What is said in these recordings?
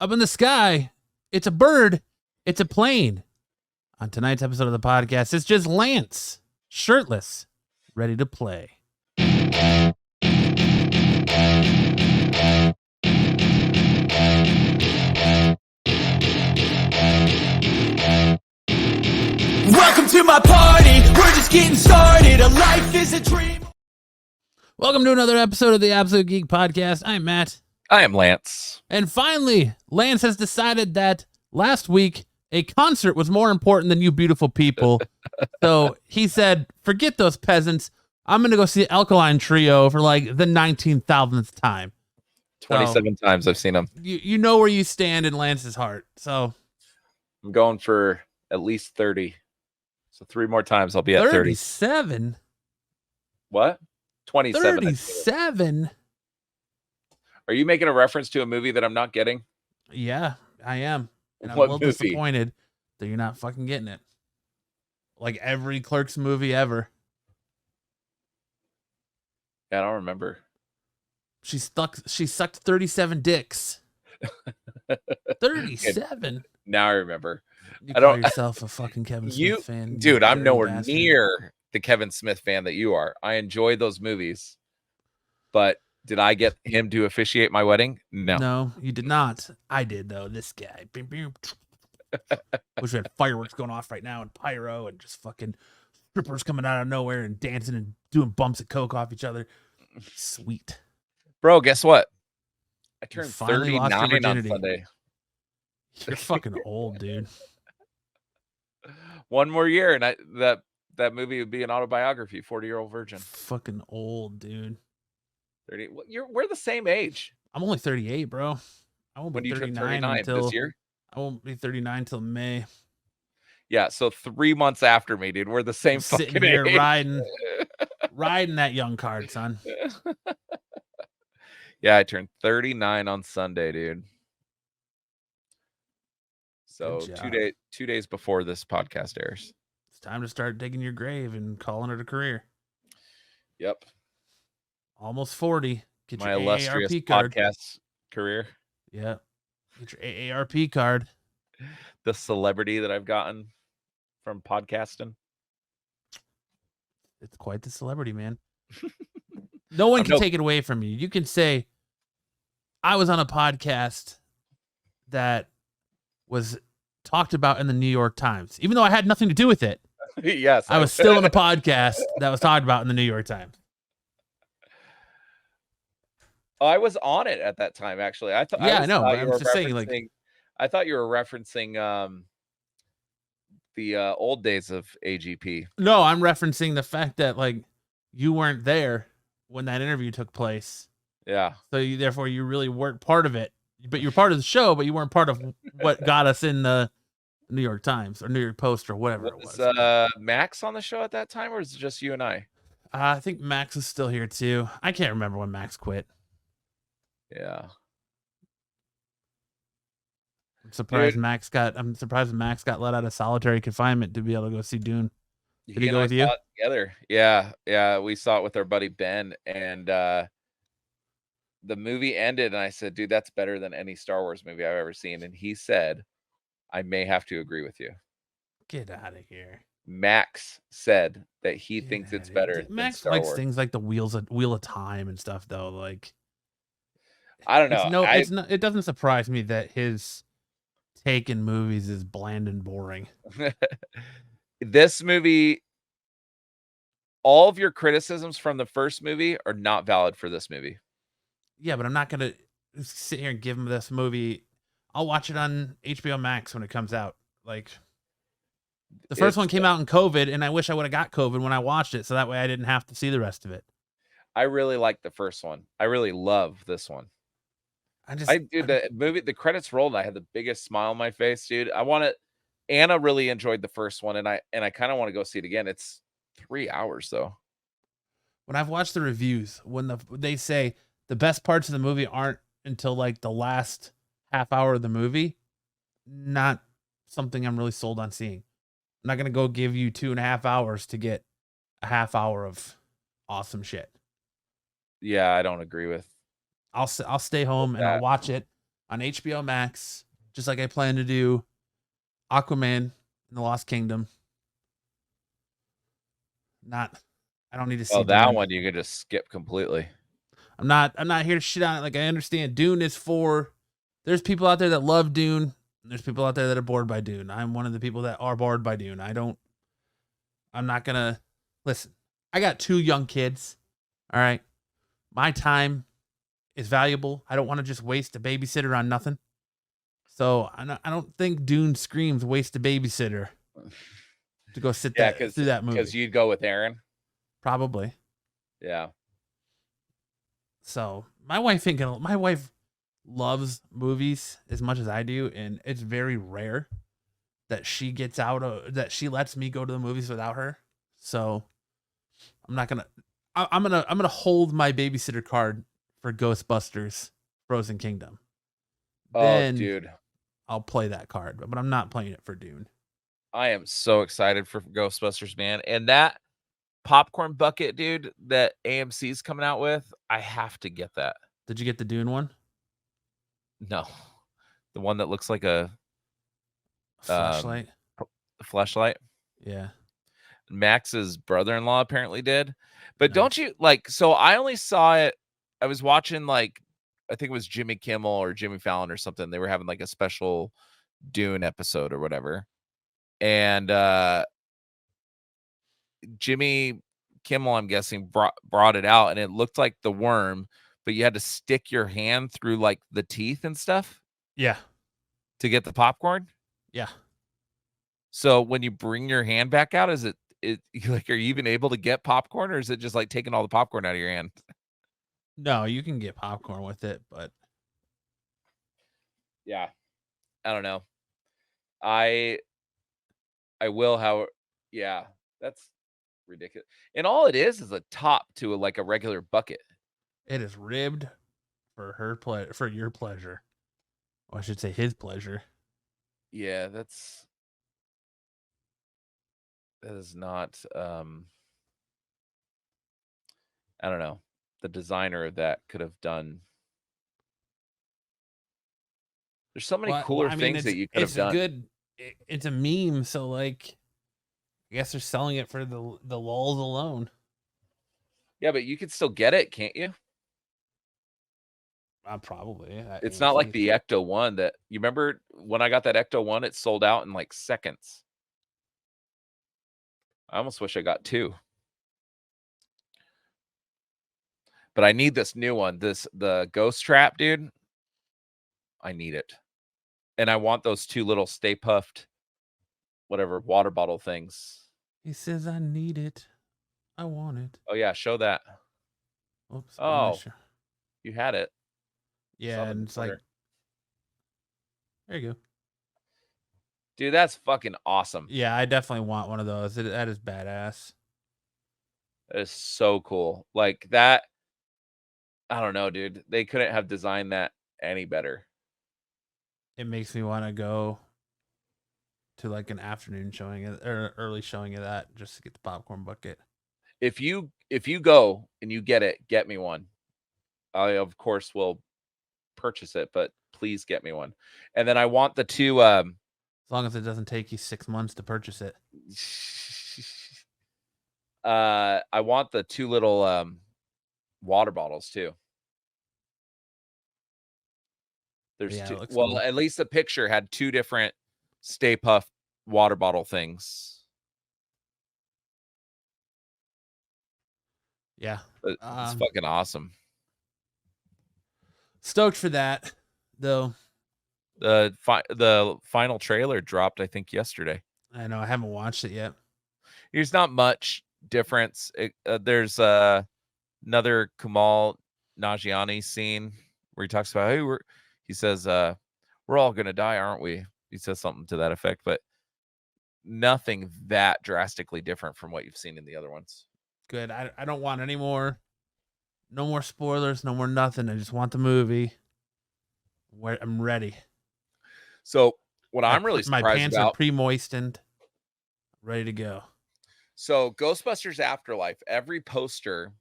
Up in the sky, it's a bird, it's a plane. On tonight's episode of the podcast, it's just Lance, shirtless, ready to play. Welcome to my party, we're just getting started, a life is a dream. Welcome to another episode of the Absolute Geek Podcast. I'm Matt. I am Lance. And finally, Lance has decided that last week, a concert was more important than you beautiful people. So he said, forget those peasants. I'm going to go see Alkaline Trio for like the 19,000th time. 27 times I've seen them. You know where you stand in Lance's heart. So I'm going for at least 30. So 3 more times I'll be at 30. 37? What? 27. 37? Are you making a reference to a movie that I'm not getting? Yeah, I am. And I'm What a little movie? disappointed that you're not fucking getting it. Like every Clerks movie ever. Yeah, I don't remember. She sucked 37 dicks. 37? Now I remember. You I call don't- yourself a fucking Kevin Smith fan. you Dude, I'm dirty nowhere bastard. near the Kevin Smith fan that you are. I enjoy those movies. But did I get him to officiate my wedding? No. No, you did not. I did, though. This guy. Wish we had fireworks going off right now and pyro and just fucking strippers coming out of nowhere and dancing and doing bumps of coke off each other. Sweet. Bro, guess what? I turned finally lost your 39 on virginity. Sunday. You're fucking old, dude. 1 more year and that movie would be an autobiography, 40-Year-Old Virgin. Fucking old, dude. 30. We're the same age. I'm only 38, bro. I won't When be you turn 39 39 until this year? I won't be 39 till May. Yeah, so 3 months after me, dude. We're the same Sitting fucking here age. riding that young card, son. Yeah, I turned 39 on Sunday, dude. So Good 2 job. 2 days before this podcast airs. It's time to start digging your grave and calling it a career. Yep. Almost 40. Get My your illustrious AARP card. podcast career. Yeah. Get your AARP card. The celebrity that I've gotten from podcasting. It's quite the celebrity, man. No one can take it away from you. You can say, I was on a podcast that was talked about in the New York Times, even though I had nothing to do with it. Yes. I was still in a podcast that was talked about in the New York Times. I was on it at that time, actually. I thought. Yeah, I know, thought but you I'm were just saying, like- referencing- I thought you were referencing the old days of AGP. No, I'm referencing the fact that like you weren't there when that interview took place. Yeah. So therefore you really weren't part of it. But you're part of the show, but you weren't part of what got us in the New York Times or New York Post or whatever it was. Was Max on the show at that time, or is it just you and I? I think Max is still here too. I can't remember when Max quit. Yeah. I'm surprised Dude. Max got let out of solitary confinement to be able to go see Dune. Did he and go I with you? saw it together? Yeah. We saw it with our buddy Ben, and the movie ended, and I said, "Dude, that's better than any Star Wars movie I've ever seen." And he said, "I may have to agree with you." Get out of here. Max said that he Get thinks it's outta better here. than Max Star likes Wars. things like the Wheel of Time and stuff, though. Like, I don't know. It doesn't surprise me that his take in movies is bland and boring. This movie, all of your criticisms from the first movie are not valid for this movie. Yeah, but I'm not gonna sit here and give him this movie. I'll watch it on HBO Max when it comes out. Like, the first one came out in COVID, and I wish I would have got COVID when I watched it, so that way I didn't have to see the rest of it. I really like the first one. I really love this one. The credits rolled, and I had the biggest smile on my face, dude. Anna really enjoyed the first one, and I kind of want to go see it again. It's 3 hours though. When I've watched the reviews, they say the best parts of the movie aren't until like the last half hour of the movie, not something I'm really sold on seeing. I'm not gonna go give you 2.5 hours to get a half hour of awesome shit. Yeah, I don't agree with. I'll stay home and I'll watch it on HBO Max, just like I plan to do Aquaman in the Lost Kingdom. I don't need to see Oh, that Dune. one you could just skip completely. I'm not here to shit on it. Like, I understand Dune is there's people out there that love Dune. And there's people out there that are bored by Dune. I'm one of the people that are bored by Dune. I'm not gonna listen. I got 2 young kids. All right. My time is valuable. I don't want to just waste a babysitter on nothing. So I don't think Dune screams waste a babysitter to go through that movie. Because you'd go with Aaron. Probably. Yeah. So my wife loves movies as much as I do, and it's very rare that she lets me go to the movies without her. So I'm gonna hold my babysitter card for Ghostbusters Frozen Kingdom. Then dude, I'll play that card, but I'm not playing it for Dune. I am so excited for Ghostbusters, man. And that popcorn bucket, dude, that AMC's coming out with, I have to get that. Did you get the Dune one? No. The one that looks like a flashlight. Flashlight. Yeah. Max's brother-in-law apparently did. But Nice. don't you so I only saw it, I was watching I think it was Jimmy Kimmel or Jimmy Fallon or something. They were having a special Dune episode or whatever. And Jimmy Kimmel, I'm guessing, brought it out, and it looked like the worm, but you had to stick your hand through the teeth and stuff. Yeah. To get the popcorn. Yeah. So when you bring your hand back out, is it are you even able to get popcorn, or is it just taking all the popcorn out of your hand? No, you can get popcorn with it, but yeah, I don't know. I will, yeah, that's ridiculous. And all it is a top to a regular bucket. It is ribbed for for your pleasure. Or I should say his pleasure. Yeah, that is not I don't know. The designer of that could have done. There's so many cooler things that you could have done. It's a meme, so I guess they're selling it for the lulz alone. Yeah, but you could still get it, can't you? Probably. It's not like the Ecto one that you remember when I got that Ecto one, it sold out in seconds. I almost wish I got 2. But I need this new one. The Ghost Trap, dude. I need it. And I want those 2 little Stay Puffed, whatever, water bottle things. He says, I need it. I want it. Oh, yeah. Show that. Oops. Oh, you had it. Yeah, and it's there you go. Dude, that's fucking awesome. Yeah, I definitely want one of those. That is badass. That is so cool. That, I don't know, dude. They couldn't have designed that any better. It makes me want to go to an afternoon showing or early showing of that just to get the popcorn bucket. If you go and you get it, get me one. I of course will purchase it, but please get me one. And then I want the 2 as long as it doesn't take you 6 months to purchase it. I want the 2 little water bottles too. There's 2. Well, cool. At least the picture had 2 different Stay Puft water bottle things. Yeah. It's fucking awesome. Stoked for that, though. The final trailer dropped, I think, yesterday. I know. I haven't watched it yet. There's not much difference. There's another Kumail Nanjiani scene where he talks about, hey, he says, we're all going to die, aren't we? He says something to that effect, but nothing that drastically different from what you've seen in the other ones. Good. I don't want any more. No more spoilers. No more nothing. I just want the movie. I'm ready. So what I'm really surprised my pants about, are pre-moistened, ready to go. So Ghostbusters Afterlife, every poster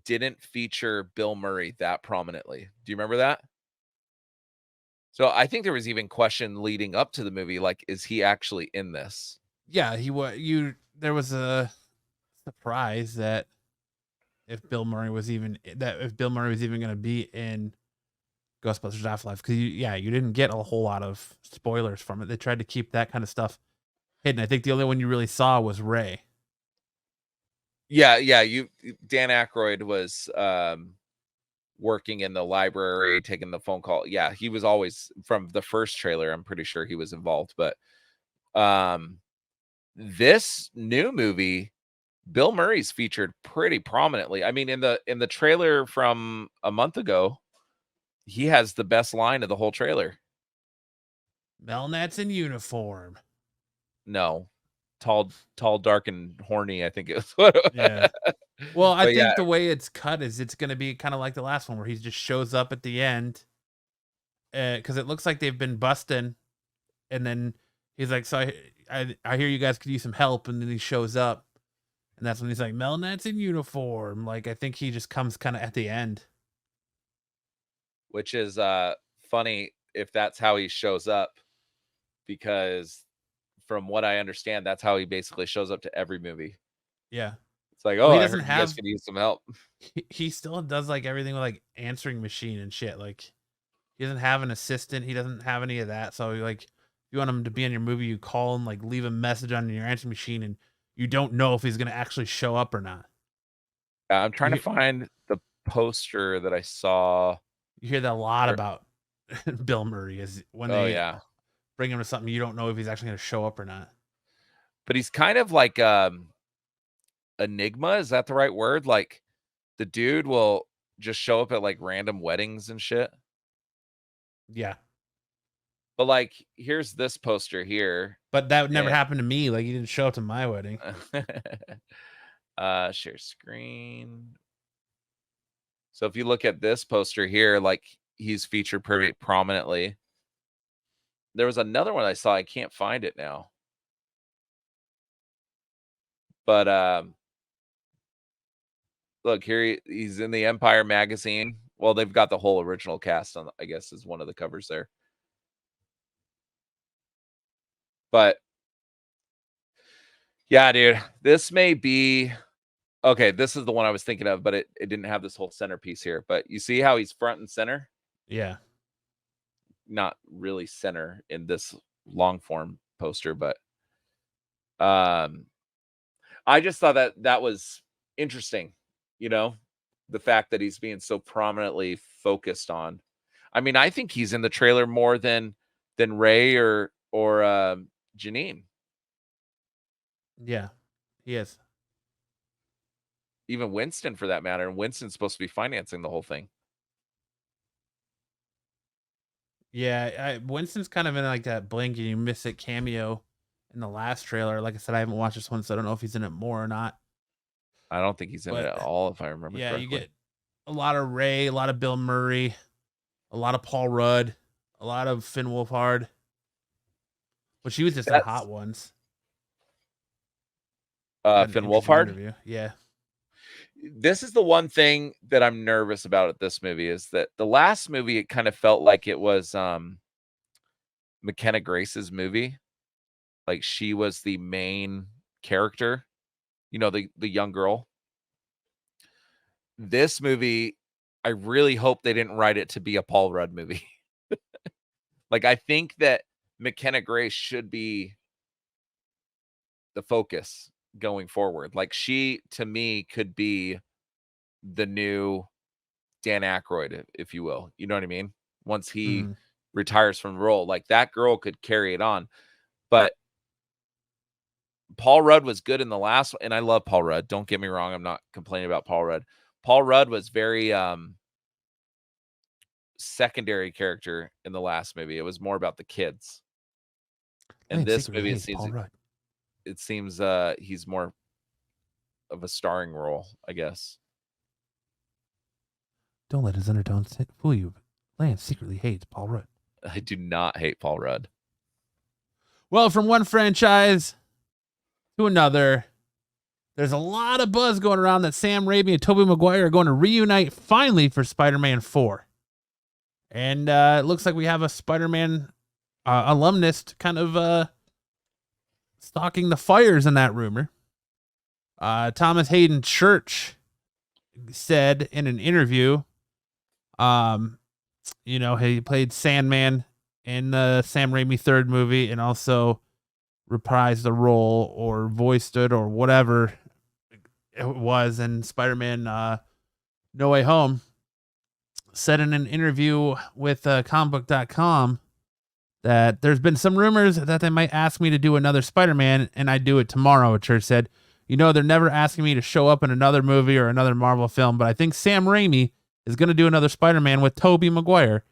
didn't feature Bill Murray that prominently. Do you remember that? So I think there was even question leading up to the movie, like, is he actually in this? Yeah, there was a surprise that if Bill Murray was even going to be in Ghostbusters Afterlife, because you didn't get a whole lot of spoilers from it. They tried to keep that kind of stuff hidden. I think the only one you really saw was Ray. Yeah, Dan Aykroyd was working in the library, taking the phone call. Yeah, he was always from the first trailer. I'm pretty sure he was involved, but this new movie, Bill Murray's featured pretty prominently. I mean, in the trailer from a month ago, he has the best line of the whole trailer. Melnat's in uniform. No, tall, dark, and horny. I think it was. Yeah. Well, I think the way it's cut is it's going to be kind of like the last one where he just shows up at the end, because it looks like they've been busting, and then he's like, "So I hear you guys could use some help," and then he shows up, and that's when he's like, "Melnat's in uniform." Like, I think he just comes kind of at the end, which is funny if that's how he shows up, because from what I understand, that's how he basically shows up to every movie. Yeah. It's like, he I heard you guys could use some help. He still does like everything with like answering machine and shit. Like, he doesn't have an assistant. He doesn't have any of that. So like, if you want him to be in your movie, you call him, like leave a message on your answering machine, and you don't know if he's going to actually show up or not. I'm trying to find the poster that I saw. You hear that a lot about Bill Murray, is when they bring him to something, you don't know if he's actually going to show up or not. But he's kind of like enigma. Is that the right word? Like, the dude will just show up at like random weddings and shit. Yeah. But like, here's this poster here. But that would never happen to me. Like, he didn't show up to my wedding. Share screen. So if you look at this poster here, like, he's featured pretty prominently. There was another one I saw. I can't find it now. But look here, he's in the Empire magazine. Well, they've got the whole original cast on, I guess, is one of the covers there. But yeah, dude, this may be okay. This is the one I was thinking of, but it didn't have this whole centerpiece here. But you see how he's front and center? Yeah. Not really center in this long form poster, but I just thought that was interesting, the fact that he's being so prominently focused on. I mean, I think he's in the trailer more than Ray or Janine. Yeah, he is. Even Winston, for that matter. And Winston's supposed to be financing the whole thing. Yeah, Winston's kind of in like that blink and you miss it cameo in the last trailer. Like I said, I haven't watched this one, so I don't know if he's in it more or not. I don't think he's in it at all, if I remember correctly. You get a lot of Ray, a lot of Bill Murray, a lot of Paul Rudd, a lot of Finn Wolfhard. But she was just in Hot Ones. Finn Wolfhard? Yeah. This is the one thing that I'm nervous about at this movie, is that the last movie, it kind of felt like it was McKenna Grace's movie. Like, she was the main character, the young girl. This movie, I really hope they didn't write it to be a Paul Rudd movie. Like, I think that McKenna Grace should be the focus going forward. Like, she, to me, could be the new Dan Aykroyd, if you will. You know what I mean? Once he retires from the role, like, that girl could carry it on. But Paul Rudd was good in the last one, and I love Paul Rudd. Don't get me wrong. I'm not complaining about Paul Rudd. Paul Rudd was very secondary character in the last movie. It was more about the kids. And this movie, it seems he's more of a starring role, I guess. Don't let his undertones fool you. Lance secretly hates Paul Rudd. I do not hate Paul Rudd. Well, from one franchise to another, there's a lot of buzz going around that Sam Raimi and Tobey Maguire are going to reunite finally for Spider-Man 4. And it looks like we have a Spider-Man alumnus kind of stalking the fires in that rumor. Thomas Hayden Church said in an interview, he played Sandman in the Sam Raimi third movie and also reprised the role or voiced it or whatever it was in Spider-Man No Way Home. Said in an interview with comicbook.com that there's been some rumors that they might ask me to do another Spider-Man, and I do it tomorrow. Church said, they're never asking me to show up in another movie or another Marvel film, but I think Sam Raimi is going to do another Spider-Man with Tobey Maguire.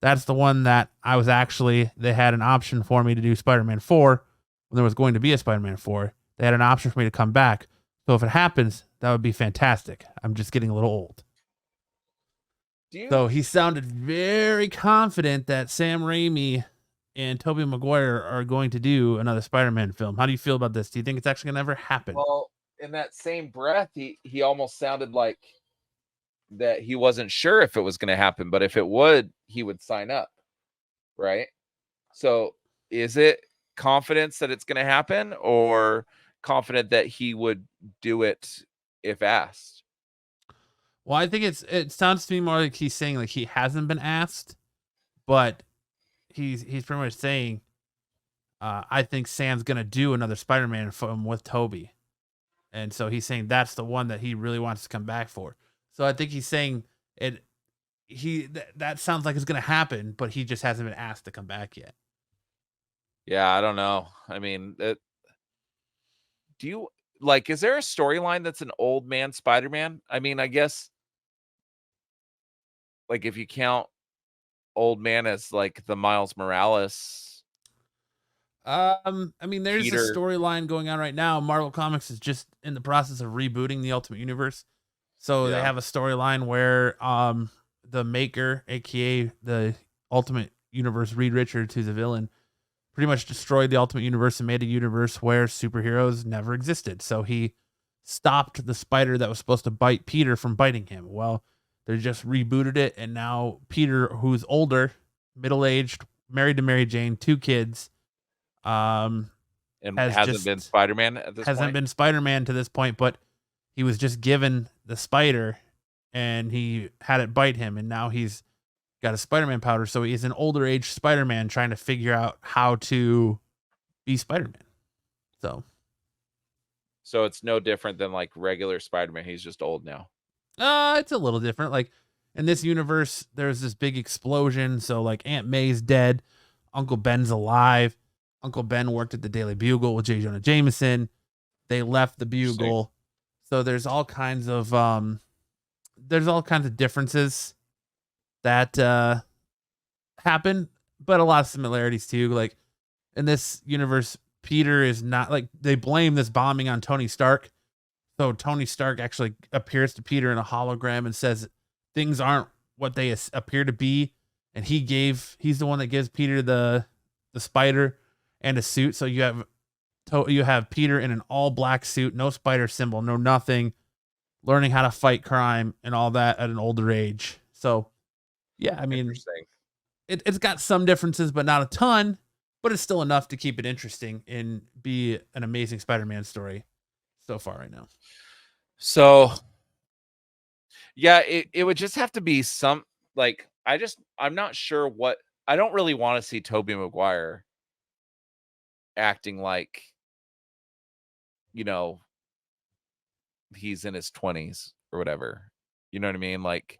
That's the one that they had an option for me to do Spider-Man 4 when there was going to be a Spider-Man 4. They had an option for me to come back. So if it happens, that would be fantastic. I'm just getting a little old. So he sounded very confident that Sam Raimi and Tobey Maguire are going to do another Spider-Man film. How do you feel about this? Do you think it's actually going to ever happen? Well, in that same breath, he almost sounded like that he wasn't sure if it was going to happen, but if it would, he would sign up, right? So is it confidence that it's going to happen or confident that he would do it if asked? Well, I think it sounds to me more like he's saying like he hasn't been asked, but he's pretty much saying, I think Sam's gonna do another Spider-Man film with Tobey, and so he's saying that's the one that he really wants to come back for. So I think he's saying it. That sounds like it's gonna happen, but he just hasn't been asked to come back yet. Yeah, I don't know. I mean, is there a storyline that's an old man Spider-Man? I mean, I guess. Like if you count old man as like the Miles Morales. I mean, there's Peter. a storyline going on right now. Marvel Comics is just in the process of rebooting the Ultimate Universe. So they have a storyline where the Maker, aka the Ultimate Universe, Reed Richards, who's a villain, pretty much destroyed the Ultimate Universe and made a universe where superheroes never existed. So he stopped the spider that was supposed to bite Peter from biting him. Well, they just rebooted it, and now Peter, who's older, middle-aged, married to Mary Jane, 2 kids, and hasn't been Spider-Man at this point? Hasn't been Spider-Man to this point, but he was just given the spider, and he had it bite him, and now he's got a Spider-Man powder, so he's an older-age Spider-Man trying to figure out how to be Spider-Man. So it's no different than like regular Spider-Man. He's just old now. It's a little different. Like in this universe, there's this big explosion. So like Aunt May's dead. Uncle Ben's alive. Uncle Ben worked at the Daily Bugle with J. Jonah Jameson. They left the Bugle. So there's all kinds of differences that happen, but a lot of similarities too. Like in this universe, Peter is not like, they blame this bombing on Tony Stark. So Tony Stark actually appears to Peter in a hologram and says things aren't what they appear to be. And he's the one that gives Peter the spider and a suit. So you have Peter in an all black suit, no spider symbol, no nothing, learning how to fight crime and all that at an older age. So yeah, I mean, it's got some differences, but not a ton, but it's still enough to keep it interesting and be an amazing Spider-Man story so far right now. So yeah, it would just have to be some, like, I'm not sure what, I don't really want to see Tobey Maguire acting like, he's in his 20s or whatever. You know what I mean? Like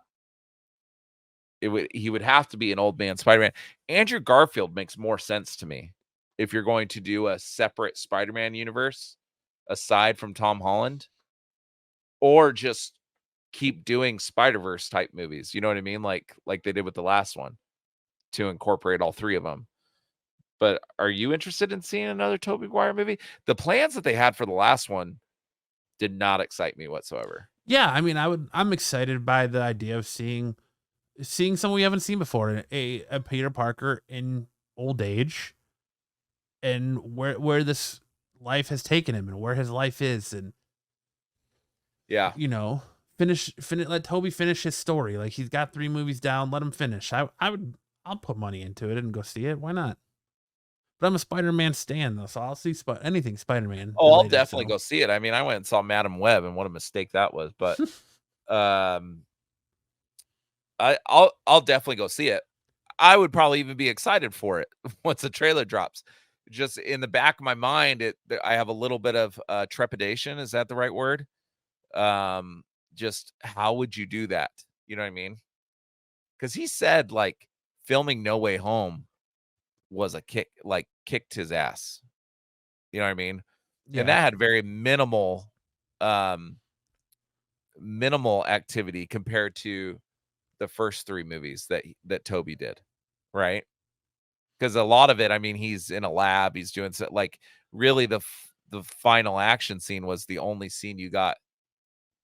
he would have to be an old man Spider-Man. Andrew Garfield makes more sense to me if you're going to do a separate Spider-Man universe aside from Tom Holland, or just keep doing Spider-Verse type movies. You know what I mean? Like they did with the last one, to incorporate all 3 of them. But are you interested in seeing another Tobey Maguire movie? The plans that they had for the last one did not excite me whatsoever. Yeah, I mean, I'm excited by the idea of seeing someone we haven't seen before, a Peter Parker in old age, and where this life has taken him and where his life is, and yeah, let Tobey finish his story. Like, he's got 3 movies down. Let him finish. I'll put money into it and go see it. Why not? But I'm a Spider-Man stan though, so I'll see anything Spider-Man. Oh, I'll related, definitely so. go see it. I mean, I went and saw Madam Web, and what a mistake that was. But I'll definitely go see it. I would probably even be excited for it once the trailer drops. Just in the back of my mind, I have a little bit of trepidation. Is that the right word? Just how would you do that? You know what I mean? Because he said like filming No Way Home was kicked his ass. You know what I mean? Yeah. And that had very minimal activity compared to the first 3 movies that Tobey did, right? Because a lot of it, I mean, he's in a lab, he's doing so, like, really the final action scene was the only scene you got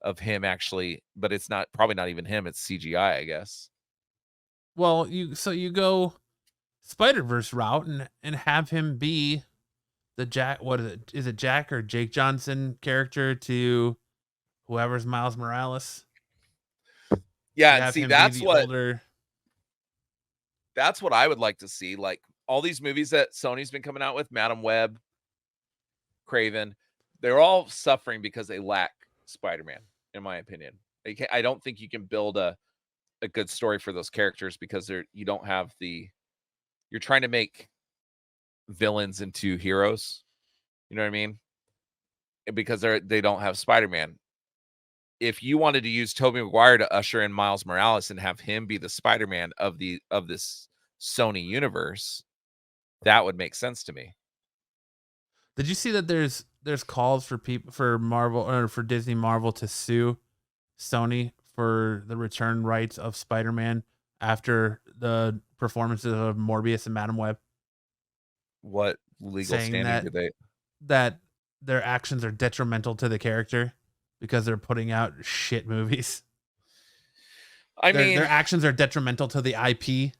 of him actually, but it's probably not even him, it's CGI, I guess. Well, you go Spider-Verse route and have him be the Jack. What is it? Is it Jack or Jake Johnson character to whoever's Miles Morales? Yeah, You and have see, him be the older. That's what I would like to see. Like all these movies that Sony's been coming out with, Madam Web, Craven, they're all suffering because they lack Spider-Man, in my opinion. I don't think you can build a good story for those characters because you don't have you're trying to make villains into heroes. You know what I mean? Because they don't have Spider-Man. If you wanted to use Tobey Maguire to usher in Miles Morales and have him be the Spider-Man of this Sony universe, that would make sense to me. Did you see that there's calls for Marvel or for Disney Marvel to sue Sony for the return rights of Spider-Man after the performances of Morbius and Madam Web? What legal Saying standing do they? That their actions are detrimental to the character because they're putting out shit movies. I mean, their actions are detrimental to the IP.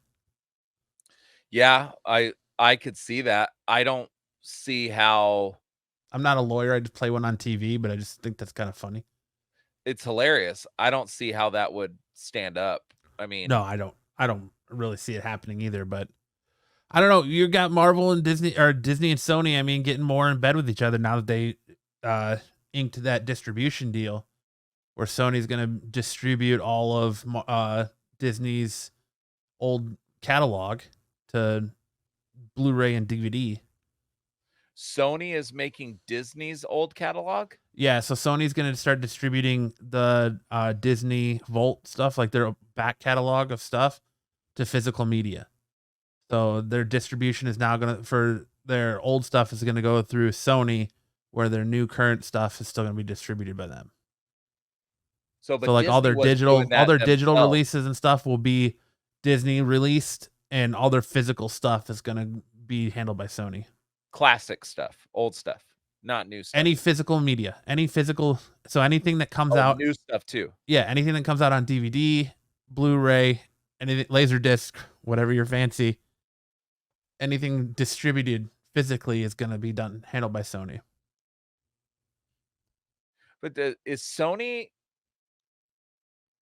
Yeah, I could see that. I don't see how. I'm not a lawyer. I just play one on TV, but I just think that's kind of funny. It's hilarious. I don't see how that would stand up. I mean, no, I don't really see it happening either, but I don't know. You got Marvel and Disney, or Disney and Sony, I mean, getting more in bed with each other now that they inked that distribution deal where Sony's going to distribute all of Disney's old catalog to Blu-ray and DVD. Sony is making Disney's old catalog? Yeah, so Sony's going to start distributing the Disney Vault stuff, like their back catalog of stuff, to physical media. So their distribution is now going to, for their old stuff, is going to go through Sony, where their new current stuff is still going to be distributed by them. So like Disney all their digital themselves. releases and stuff will be Disney released, and all their physical stuff is going to be handled by Sony. Classic stuff, old stuff, not new stuff. Any physical media, so anything that comes out, new stuff too. Yeah, anything that comes out on DVD, Blu-ray, anything, Laserdisc, whatever you're fancy, anything distributed physically is going to be handled by Sony. But is Sony?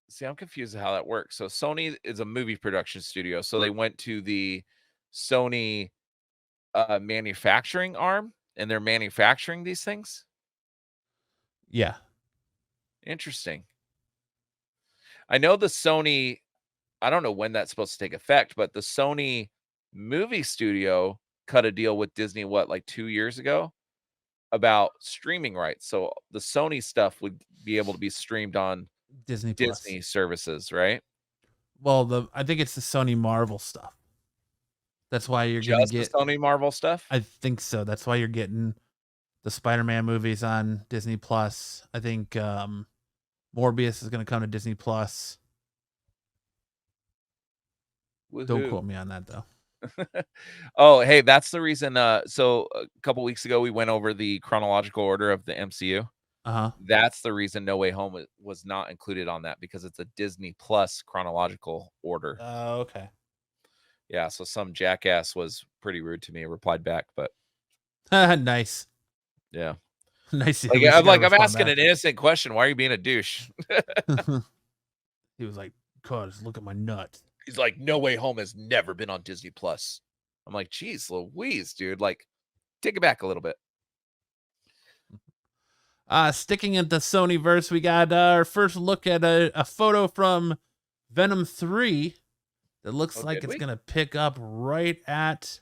See, I'm confused how that works. So Sony is a movie production studio, so they went to the Sony manufacturing arm, and they're manufacturing these things. Yeah, interesting. I know the Sony. I don't know when that's supposed to take effect, but the Sony movie studio cut a deal with Disney like 2 years ago about streaming rights. So the Sony stuff would be able to be streamed on Disney services, right? Well, I think it's the Sony Marvel stuff. That's why you're going to get the Sony Marvel stuff. I think so. That's why you're getting the Spider-Man movies on Disney Plus. I think Morbius is going to come to Disney Plus. Woo-hoo. Don't quote me on that though. Oh, hey, that's the reason. So a couple weeks ago, we went over the chronological order of the MCU. That's the reason No Way Home was not included on that, because it's a Disney Plus chronological order. Oh, okay. Yeah, so some jackass was pretty rude to me. Replied back, but nice. Yeah. Nice. Like, I'm asking an innocent question. Why are you being a douche? He was like, "Cuz, look at my nuts." He's like, No Way Home has never been on Disney Plus. I'm like, geez, Louise, dude. Like, take it back a little bit. Sticking at the Sony verse, we got our first look at a photo from Venom 3 that looks like it's going to pick up right at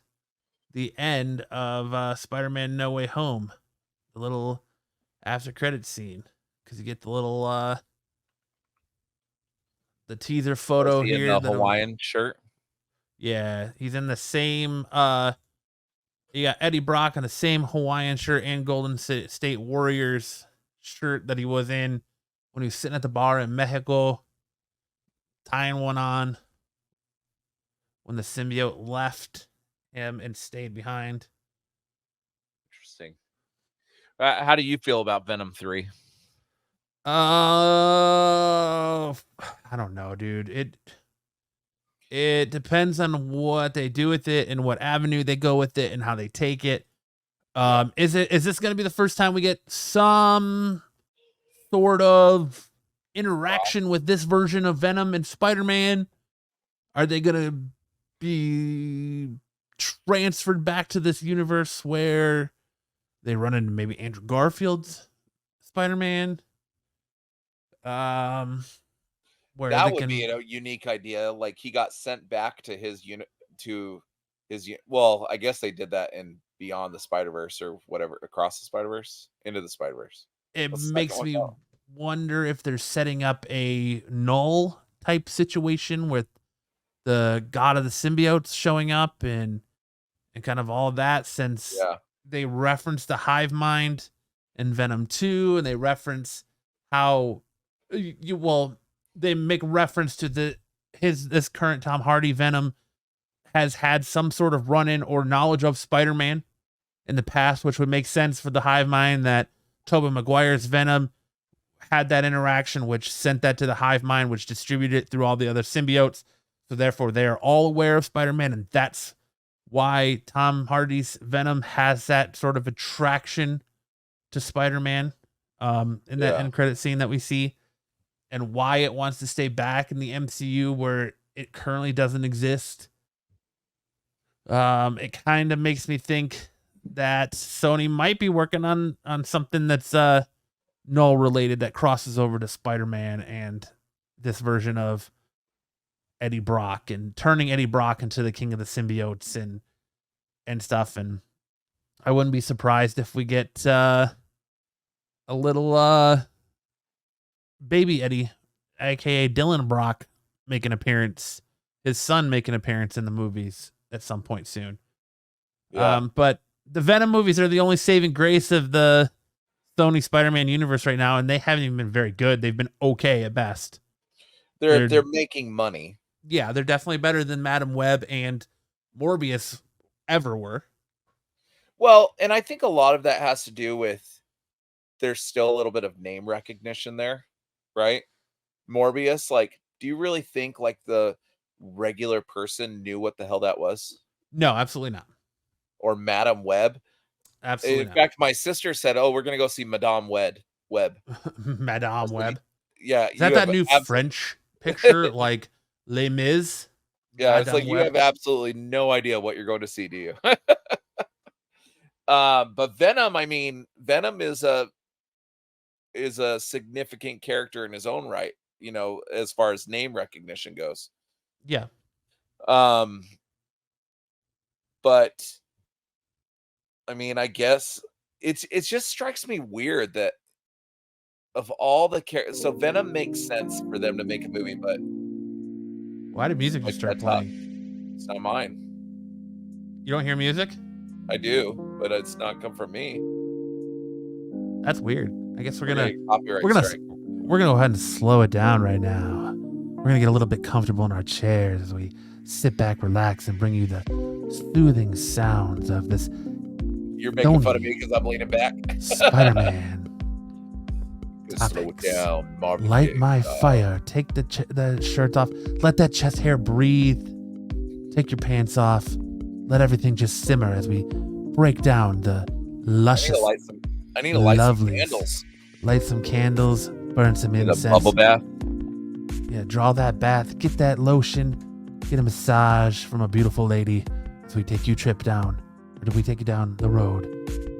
the end of Spider-Man No Way Home. The little after credit scene. Because you get the little the teaser photo here. In the Hawaiian shirt. Yeah, he's in the same you got Eddie Brock in the same Hawaiian shirt and Golden State Warriors shirt that he was in when he was sitting at the bar in Mexico, tying one on when the symbiote left him and stayed behind. Interesting. How do you feel about Venom 3? I don't know, dude. It depends on what they do with it and what avenue they go with it and how they take it. Is this going to be the first time we get some sort of interaction with this version of Venom and Spider-Man? Are they going to be transferred back to this universe where they run into maybe Andrew Garfield's Spider-Man? Where that would be a unique idea. Like, he got sent back to his unit well, I guess they did that in Beyond the Spider-Verse or whatever, Across the Spider-Verse, Into the Spider-Verse. It makes me wonder if they're setting up a null type situation with the god of the symbiotes showing up and kind of all of that, since they reference the hive mind in Venom 2 and they reference how they make reference to this current Tom Hardy Venom has had some sort of run-in or knowledge of Spider-Man in the past, which would make sense for the hive mind that Tobey Maguire's Venom had that interaction, which sent that to the hive mind, which distributed it through all the other symbiotes. So therefore, they are all aware of Spider-Man, and that's why Tom Hardy's Venom has that sort of attraction to Spider-Man in that end credit scene that we see, and why it wants to stay back in the MCU where it currently doesn't exist. It kind of makes me think that Sony might be working on something that's null related that crosses over to Spider-Man and this version of Eddie Brock and turning Eddie Brock into the king of the symbiotes and stuff. And I wouldn't be surprised if we get a little baby Eddie, aka Dylan Brock, make an appearance, his son make an appearance in the movies at some point soon. But the Venom movies are the only saving grace of the Sony Spider-Man universe right now, and they haven't even been very good. They've been okay at best. They're making money. Yeah, they're definitely better than Madam Web and Morbius ever were. Well, and I think a lot of that has to do with there's still a little bit of name recognition there, right? Morbius, like, do you really think like the regular person knew what the hell that was? No, absolutely not. Or Madam Web? Absolutely not. In fact, my sister said, "Oh, we're gonna go see Madame Web." Madame Web. Yeah, is that new French picture like Les Mis? Yeah, Madame it's like Web. You have absolutely no idea what you're going to see, do you? But Venom, I mean, Venom is a significant character in his own right, you know, as far as name recognition goes. Yeah. But I mean, I guess it just strikes me weird that of all the characters, so Venom makes sense for them to make a movie, but why did music just start playing? It's not mine. You don't hear music? I do, but it's not come from me. That's weird. I guess we're gonna go ahead and slow it down right now. We're gonna get a little bit comfortable in our chairs as we sit back, relax, and bring you the soothing sounds of this. You're making fun of me because I'm leaning back. Spider-Man. Slow it down. Marvin Light Gaye. my fire. Take the shirt off. Let that chest hair breathe. Take your pants off. Let everything just simmer as we break down the luscious. I need to light some Lovelies. candles. Light some candles, burn some Get a incense. bubble bath. Yeah, draw that bath, get that lotion, get a massage from a beautiful lady as we take you trip down, or do we take you down the road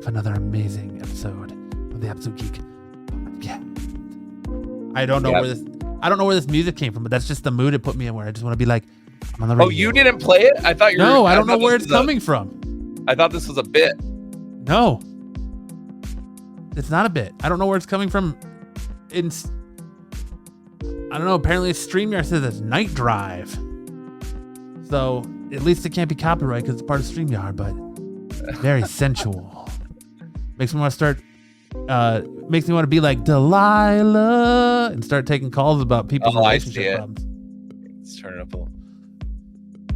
for another amazing episode of the Absolute Geek Podcast. I don't know where this music came from, but that's just the mood it put me in, where I just want to be like, I'm on the radio. Oh, you didn't play it? I thought you were. No, I don't know where it's coming from. I thought this was a bit. No. It's not a bit. I don't know where it's coming from. I don't know. Apparently, StreamYard says it's Night Drive. So, at least it can't be copyright because it's part of StreamYard, but very sensual. Makes me want to start, makes me want to be like Delilah and start taking calls about people's relationship problems. Let's turn it up a little.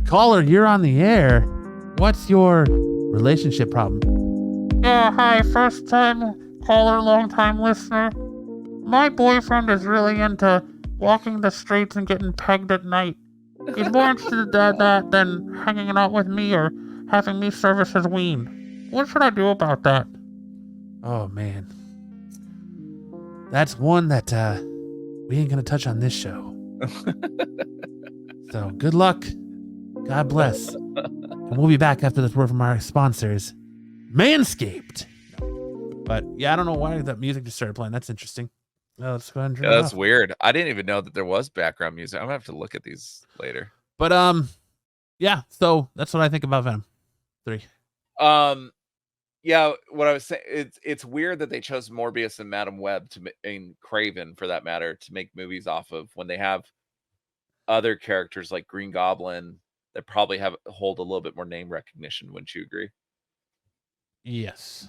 Caller, you're on the air. What's your relationship problem? Yeah, hi, first time caller, long time listener. My boyfriend is really into walking the streets and getting pegged at night. He's more interested in that than hanging out with me or having me service his ween. What should I do about that? Oh, man. That's one that we ain't going to touch on this show. So, good luck. God bless. And we'll be back after this word from our sponsors, Manscaped. But, yeah, I don't know why that music just started playing. That's interesting. Let's go ahead and turn it That's off. weird. I didn't even know that there was background music. I'm going to have to look at these later. But, yeah, so that's what I think about Venom 3. Yeah, what I was saying, it's weird that they chose Morbius and Madam Web and Craven, for that matter, to make movies off of when they have other characters like Green Goblin that probably hold a little bit more name recognition. Wouldn't you agree? Yes.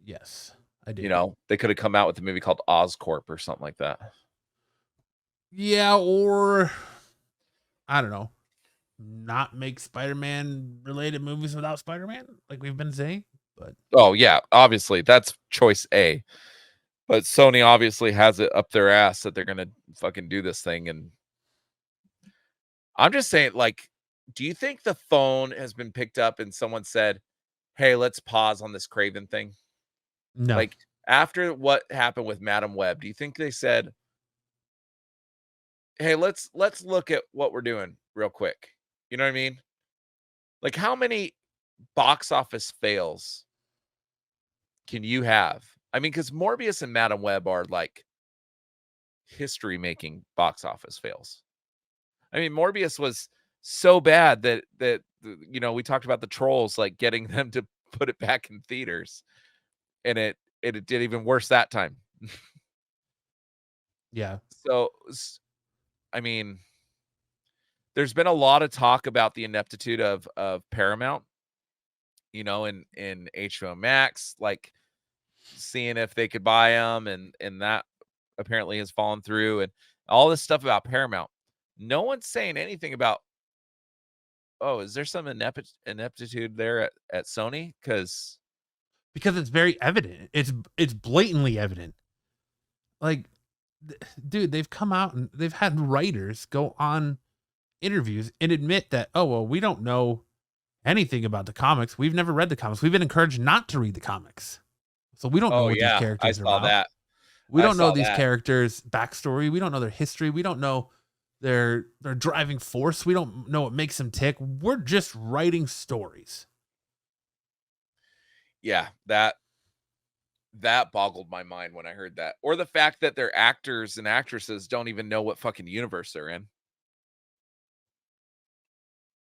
Yes, I do. You know, they could have come out with a movie called Oscorp or something like that. Yeah, or I don't know, not make Spider-Man related movies without Spider-Man, like we've been saying. But oh yeah, obviously that's choice A. But Sony obviously has it up their ass that they're gonna fucking do this thing. And I'm just saying, like, do you think the phone has been picked up and someone said, "Hey, let's pause on this Craven thing"? no, Like, after what happened with Madam Web, do you think they said, "Hey, let's look at what we're doing real quick"? You know what I mean? Like, how many box office fails can you have? I mean, because Morbius and Madam Web are like history-making box office fails. I mean, Morbius was so bad that you know, we talked about the trolls like getting them to put it back in theaters, and it did even worse that time. yeah, So, I mean, there's been a lot of talk about the ineptitude of Paramount, you know, in HBO Max, like seeing if they could buy them, and that apparently has fallen through, and all this stuff about Paramount. No one's saying anything about, oh, is there some ineptitude there at Sony? Because it's very evident. It's blatantly evident. Like, dude, they've come out and they've had writers go on interviews and admit that, oh, well, we don't know anything about the comics. We've never read the comics. We've been encouraged not to read the comics. So we don't know what these characters are about. That. We don't know these characters' backstory. We don't know their history. We don't know their driving force. We don't know what makes them tick. We're just writing stories. Yeah, that boggled my mind when I heard that. Or the fact that their actors and actresses don't even know what fucking universe they're in.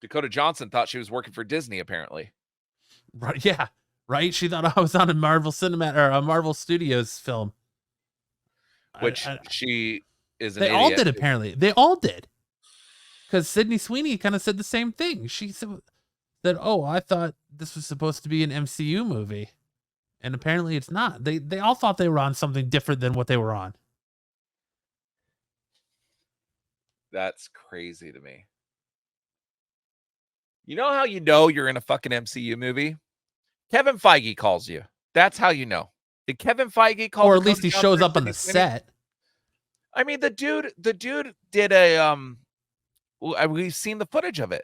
Dakota Johnson thought she was working for Disney, apparently. Right? Yeah. Right. She thought I was on a Marvel a Marvel Studios film. Which she is an They idiot. all did, apparently. They all did. Because Sydney Sweeney kind of said the same thing. She said that, oh, I thought this was supposed to be an MCU movie. And apparently it's not. They all thought they were on something different than what they were on. That's crazy to me. You know how you know you're in a fucking MCU movie? Kevin Feige calls you. That's how you know. Did Kevin Feige call? Or at least he shows up on the set. I mean, the dude did a we've seen the footage of it.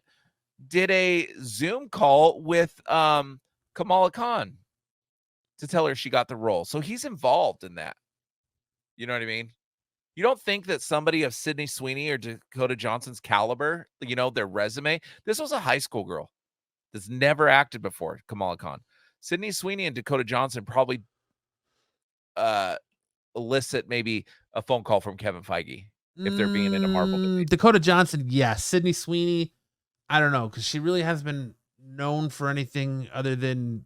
Did a Zoom call with Kamala Khan to tell her she got the role. So he's involved in that. You know what I mean? You don't think that somebody of Sydney Sweeney or Dakota Johnson's caliber, you know, their resume, this was a high school girl that's never acted before, Kamala Khan. Sydney Sweeney and Dakota Johnson probably elicit maybe a phone call from Kevin Feige if they're being in a Marvel movie. Dakota Johnson, yes. Sydney Sweeney, I don't know, because she really hasn't been known for anything other than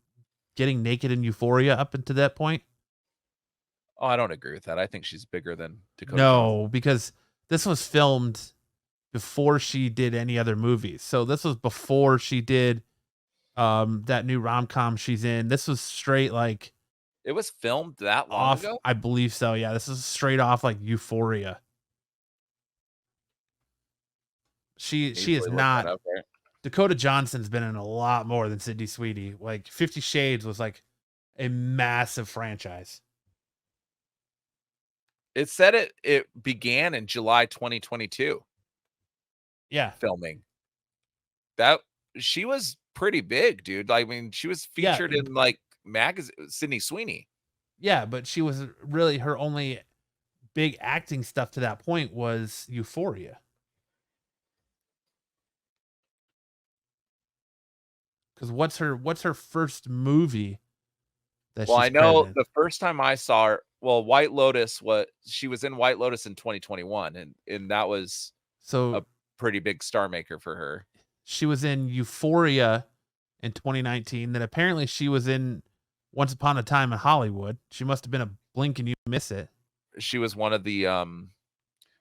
getting naked in Euphoria up until that point. Oh, I don't agree with that. I think she's bigger than Dakota No, because this was filmed before she did any other movies. So this was before she did that new rom-com she's in. This was straight like It was filmed that long off, ago? I believe so. Yeah, this is straight off like Euphoria. She is Easily look not. that up, right? Dakota Johnson's been in a lot more than Sydney Sweeney. Like 50 Shades was like a massive franchise. It said it began in July 2022 Yeah. filming. That she was pretty big, dude. I mean, she was Yeah. featured in like magazine Sydney Sweeney. Yeah, but she was really, her only big acting stuff to that point was Euphoria. Because what's her first movie that Well, she's I know credited? the first time I saw her, well, White Lotus, she was in White Lotus in 2021, and that was So a pretty big star maker for her. she was in Euphoria in 2019. Then apparently she was in Once Upon a Time in Hollywood. She must have been a blink and you miss it. She was one of the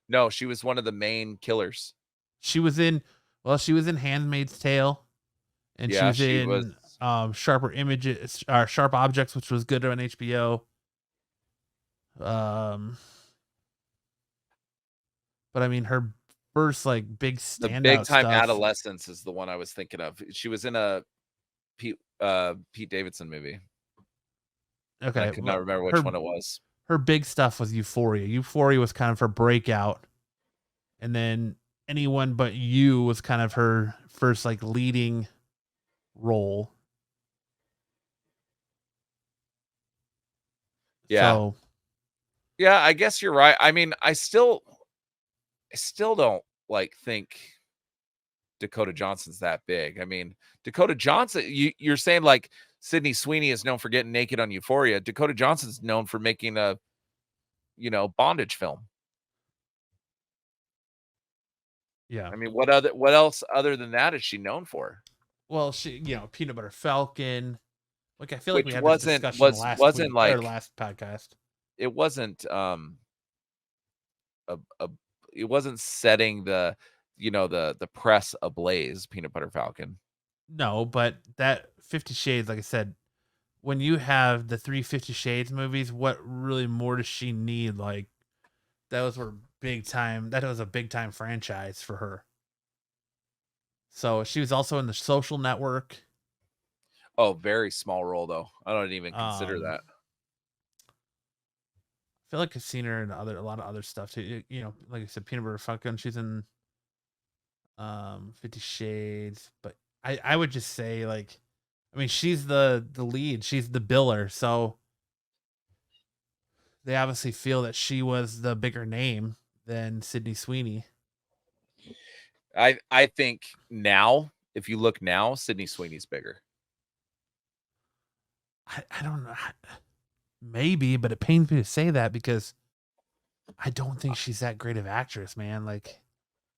no, she was one of the main killers. She was in Handmaid's Tale, and Yeah, she she was in Sharp Objects, which was good on HBO. But I mean, her first like big The standout Big Time stuff. Adolescence is the one I was thinking of. She was in a Pete Davidson movie. Okay, I could not remember which one it was. Her big stuff was Euphoria. Euphoria was kind of her breakout, and then Anyone But You was kind of her first like leading role. Yeah. So, Yeah, I guess you're right. I mean, I still don't like think Dakota Johnson's that big. I mean, Dakota Johnson, you're saying like Sydney Sweeney is known for getting naked on Euphoria. Dakota Johnson's known for making a, bondage film. yeah. I mean, what else other than that is she known for? Well, she, Peanut Butter Falcon. Like, I feel like Which we had wasn't- this discussion was- last wasn't week, like- or last podcast. It wasn't it wasn't setting the the press ablaze, Peanut Butter Falcon. No, but that 50 Shades, like I said, when you have the 350 Shades movies, what really more does she need? Like, that was a big time franchise for her. So she was also in The Social Network. Oh, very small role though. I don't even consider that. I feel like I've seen her in a lot of other stuff too. Like I said, Peanut Butter Falcon. She's in 50 Shades, but I would just say, like, I mean, she's the lead. She's the biller, so they obviously feel that she was the bigger name than Sydney Sweeney. I think now, if you look now, Sydney Sweeney's bigger. I don't know. Maybe, but it pains me to say that because I don't think she's that great of actress, man. Like,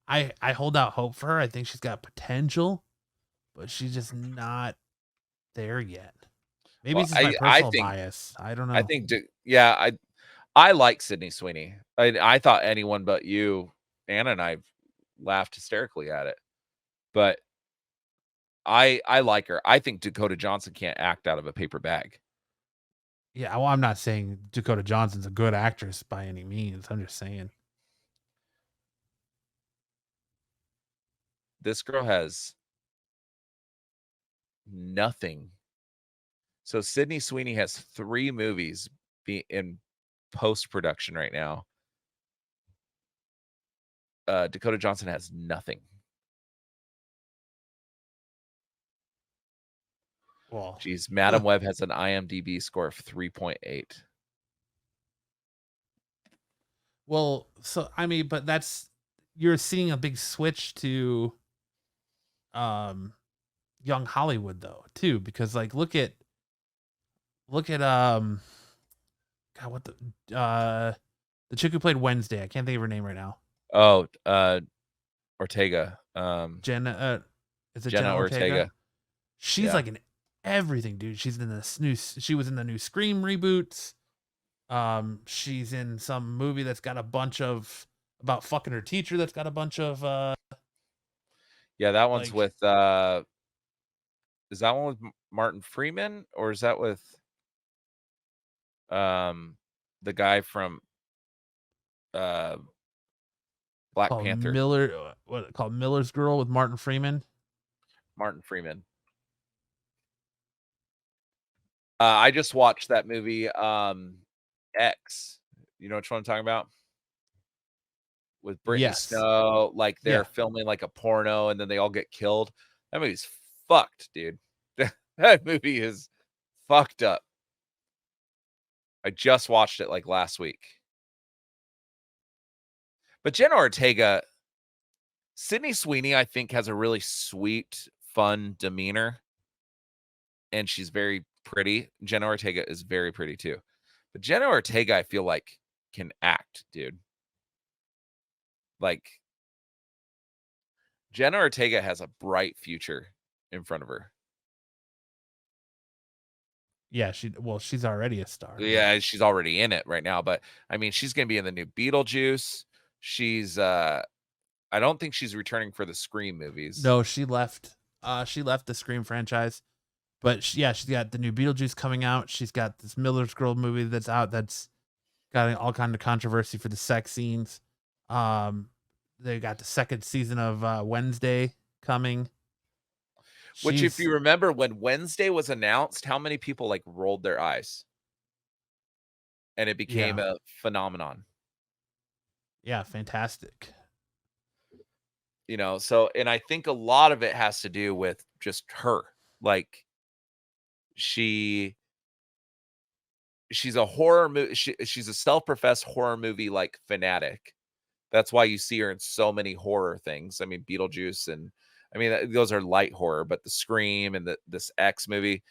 I hold out hope for her. I think she's got potential, but she's just not there yet. Maybe Well, it's just my personal bias. I don't know. I think, I like Sydney Sweeney. I thought Anyone But You, Anna and I laughed hysterically at it, but I like her. I think Dakota Johnson can't act out of a paper bag. Yeah, well, I'm not saying Dakota Johnson's a good actress by any means. I'm just saying. This girl has nothing. So Sydney Sweeney has 3 movies in post-production right now. Dakota Johnson has nothing. Well, Geez, Madam Web has an IMDb score of 3.8. well, so I mean, but you're seeing a big switch to young Hollywood though, too, because like look at God, what the chick who played Wednesday, I can't think of her name right now. Oh, Ortega. Jenna is it Jenna Jenna Ortega. She's Yeah. like in everything, dude. She was in the new Scream reboots. She's in some movie that's got a bunch of about fucking her teacher that's got a bunch of Yeah, that one's like- with is that one with Martin Freeman, or is that with the guy from Black called Panther? Miller's Girl with Martin Freeman. Martin Freeman. I just watched that movie X. You know which one I'm talking about? With Brittany Yes. Snow, like they're Yeah. filming like a porno and then they all get killed. That movie's fucked, dude. That movie is fucked up. I just watched it like last week. But Jenna Ortega, Sydney Sweeney, I think, has a really sweet, fun demeanor. And she's very pretty. Jenna Ortega is very pretty too. But Jenna Ortega, I feel like, can act, dude. Like, Jenna Ortega has a bright future in front of her. Yeah, she's already a star. Yeah, she's already in it right now. But I mean, she's gonna be in the new Beetlejuice. She's I don't think she's returning for the Scream movies. No, she left. She left the Scream franchise, but she's got the new Beetlejuice coming out. She's got this Miller's Girl movie that's out. That's got all kind of controversy for the sex scenes. They got the second season of Wednesday coming. Which, if you remember, when Wednesday was announced, how many people like rolled their eyes, and it became a phenomenon. Yeah, fantastic. You know, so, and I think a lot of it has to do with just her. Like, she's a horror movie. She's a self-professed horror movie like fanatic. That's why you see her in so many horror things. I mean, Beetlejuice, and I mean, those are light horror, but the Scream and this X movie.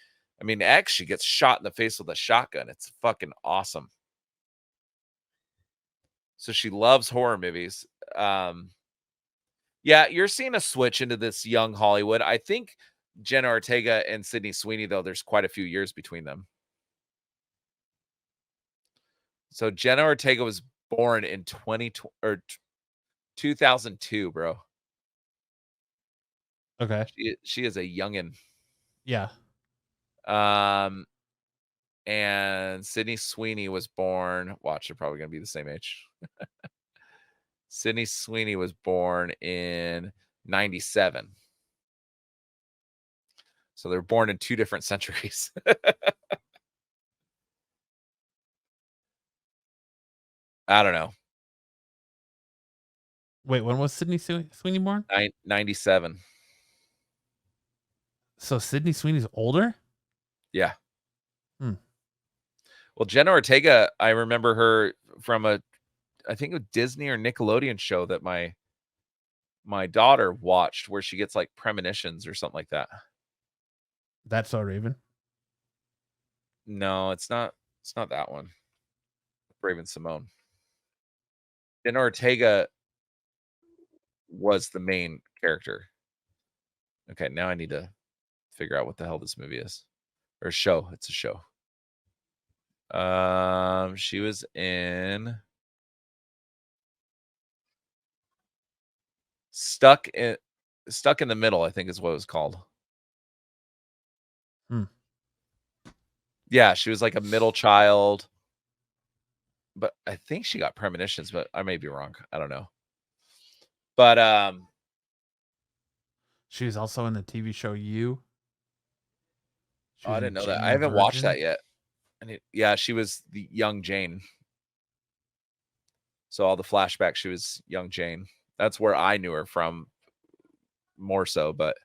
I mean, X, she gets shot in the face with a shotgun. It's fucking awesome. So she loves horror movies. Yeah, you're seeing a switch into this young Hollywood. I think Jenna Ortega and Sydney Sweeney, though, there's quite a few years between them. So Jenna Ortega was born in 2002, bro. Okay. She is a youngin. Yeah. And Sydney Sweeney was born. Watch, they're probably gonna be the same age. Sydney Sweeney was born in 97. So they're born in two different centuries. I don't know. Wait, when was Sydney Sweeney born? 97. So Sydney Sweeney's older? Yeah. Hmm. Well, Jenna Ortega, I remember her from I think a Disney or Nickelodeon show that my daughter watched, where she gets like premonitions or something like that. That's So Raven. No, it's not. It's not that one. Raven Simone. Jenna Ortega was the main character. Okay, now I need to figure out what the hell this movie is, or show. It's a show. She was in Stuck in the Middle, I think is what it was called. Yeah, she was like a middle child, but I think she got premonitions, but I may be wrong. I don't know. But she was also in the TV show You. I didn't know that. I haven't watched that yet. Yeah, she was the young Jane. So all the flashbacks, she was young Jane. That's where I knew her from more so, but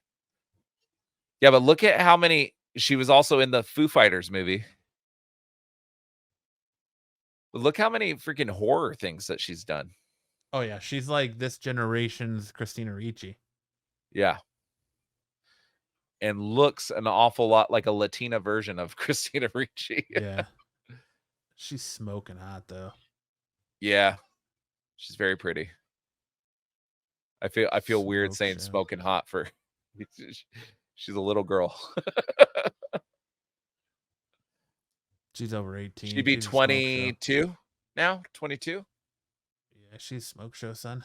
yeah, but look at how many She was also in the Foo Fighters movie. But look how many freaking horror things that she's done. Oh yeah, she's like this generation's Christina Ricci. Yeah. And looks an awful lot like a Latina version of Christina Ricci. Yeah. She's smoking hot though. Yeah. She's very pretty. I feel weird Smoke saying show. smoking hot for she's a little girl. She's over 18. She'd be She's a smoke show. 22 now, 22. Yeah, she's smoke show, son.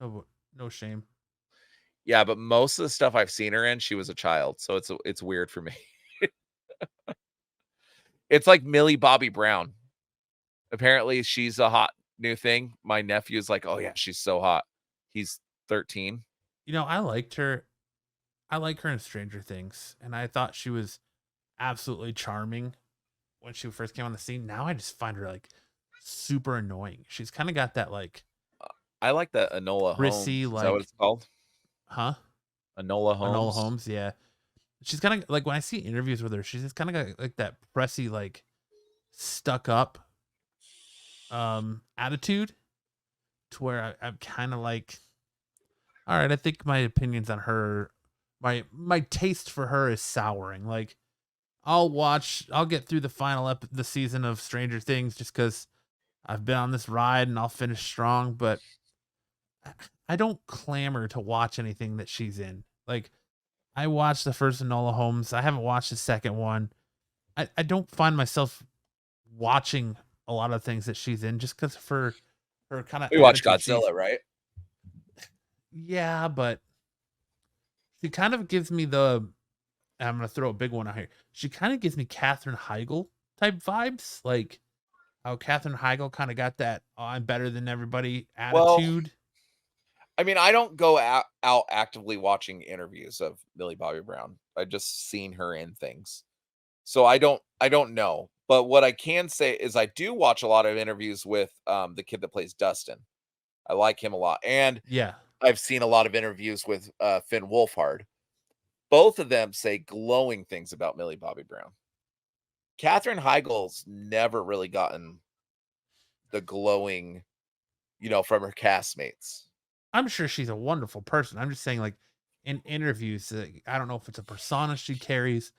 No shame. Yeah, but most of the stuff I've seen her in, she was a child, so it's weird for me. It's like Millie Bobby Brown. Apparently, she's a hot new thing. My nephew's like, "Oh yeah, she's so hot." He's 13. You know, I liked her. I like her in Stranger Things, and I thought she was absolutely charming when she first came on the scene. Now I just find her like super annoying. She's kind of got that like I like that Enola Holmes. prissy, Is that like- what it's called? huh? Enola Holmes. Enola Holmes, yeah. She's kind of like when I see interviews with her, she's just kind of got like that pressy, like stuck up attitude to where I'm kind of like, all right, I think my opinions on her, my taste for her is souring. Like I'll get through the season of Stranger Things just because I've been on this ride and I'll finish strong, but I don't clamor to watch anything that she's in. Like I watched the first Enola Holmes. I haven't watched the second one. I don't find myself watching a lot of things that she's in just because for her kind of. We watched Godzilla, right? Yeah, but she kind of gives me the. I'm gonna throw a big one out here. She kind of gives me Katherine Heigl type vibes, like how Katherine Heigl kind of got that I'm better than everybody attitude. I mean, I don't go out actively watching interviews of Millie Bobby Brown. I just seen her in things. So I don't know. But what I can say is I do watch a lot of interviews with the kid that plays Dustin. I like him a lot. And Yeah. I've seen a lot of interviews with Finn Wolfhard. Both of them say glowing things about Millie Bobby Brown. Katherine Heigl's never really gotten the glowing, from her castmates. I'm sure she's a wonderful person. I'm just saying, like, in interviews, I don't know if it's a persona she carries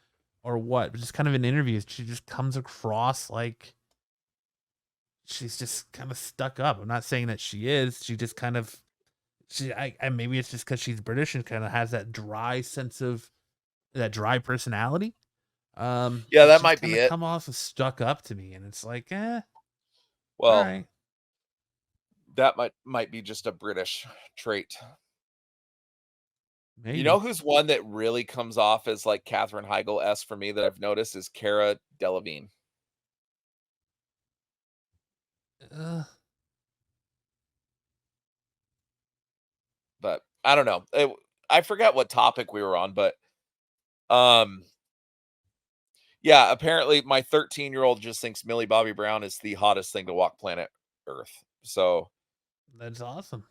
or what, but just kind of in interviews, she just comes across like she's just kind of stuck up. I'm not saying that she is. She just kind of, maybe it's just because she's British and kind of has that dry personality. Yeah, that might be it. Come off as stuck up to me, and it's like, well, all right. That might be just a British trait. Maybe. You know who's one that really comes off as like Katherine Heigl-esque for me that I've noticed is Cara Delevingne. But I don't know. I forgot what topic we were on, but yeah, apparently my 13-year-old just thinks Millie Bobby Brown is the hottest thing to walk planet Earth. So that's awesome.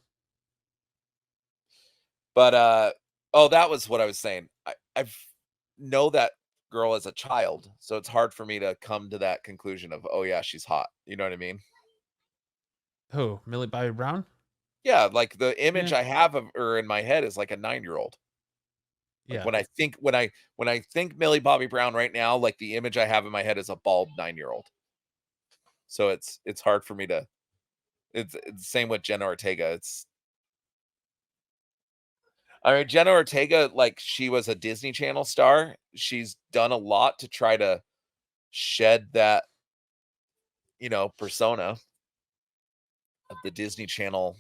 But that was what I was saying. I've know that girl as a child, so it's hard for me to come to that conclusion of, oh yeah, she's hot. You know what I mean? Who? Millie Bobby Brown? Yeah, like the image Yeah. I have of her in my head is like a 9-year-old. Like Yeah. when I think Millie Bobby Brown right now, like the image I have in my head is a bald 9-year-old. So it's hard for me to. It's the same with Jenna Ortega. Jenna Ortega, like she was a Disney Channel star. She's done a lot to try to shed that, persona of the Disney Channel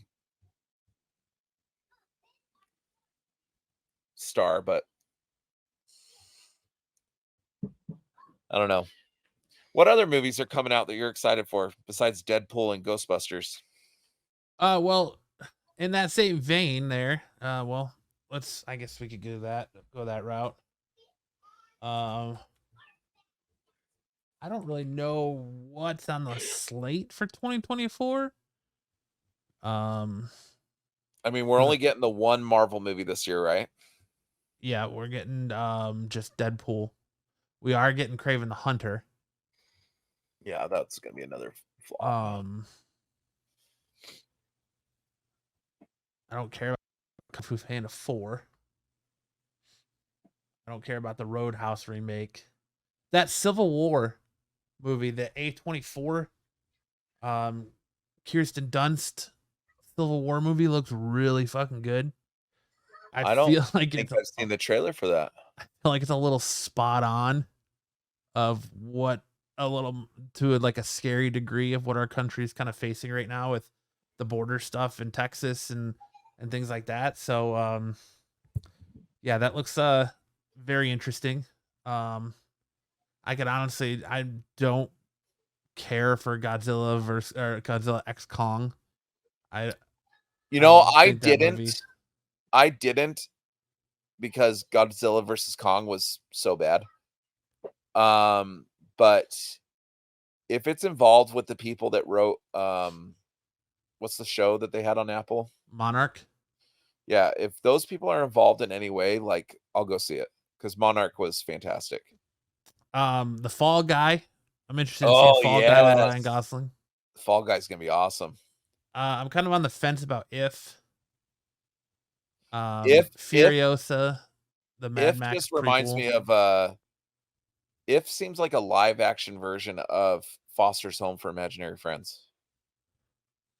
star, but I don't know. What other movies are coming out that you're excited for besides Deadpool and Ghostbusters? Well, in that same vein there, I guess we could go that route. I don't really know what's on the slate for 2024. We're only getting the one Marvel movie this year, right? Yeah, we're getting just Deadpool. We are getting Kraven the Hunter. Yeah, that's gonna be another flop. I don't care about Kung Fu Panda 4. I don't care about the Roadhouse remake. That Civil War movie, the A24, Kirsten Dunst Civil War movie looks really fucking good. I don't feel like think it's I've seen the trailer for that. I feel like it's a little spot on of what a little to like a scary degree of what our country is kind of facing right now with the border stuff in Texas and things like that. So yeah, that looks very interesting. I don't care for Godzilla versus or Godzilla X Kong. I didn't because Godzilla versus Kong was so bad. But if it's involved with the people that wrote what's the show that they had on Apple? Monarch. Yeah, if those people are involved in any way, like I'll go see it because Monarch was fantastic. The Fall Guy. I'm interested in seeing Fall Guy with Ryan Gosling. Fall Guy's gonna be awesome. I'm kind of on the fence about If Furiosa, the Mad Max just reminds me of If seems like a live action version of Foster's Home for Imaginary Friends.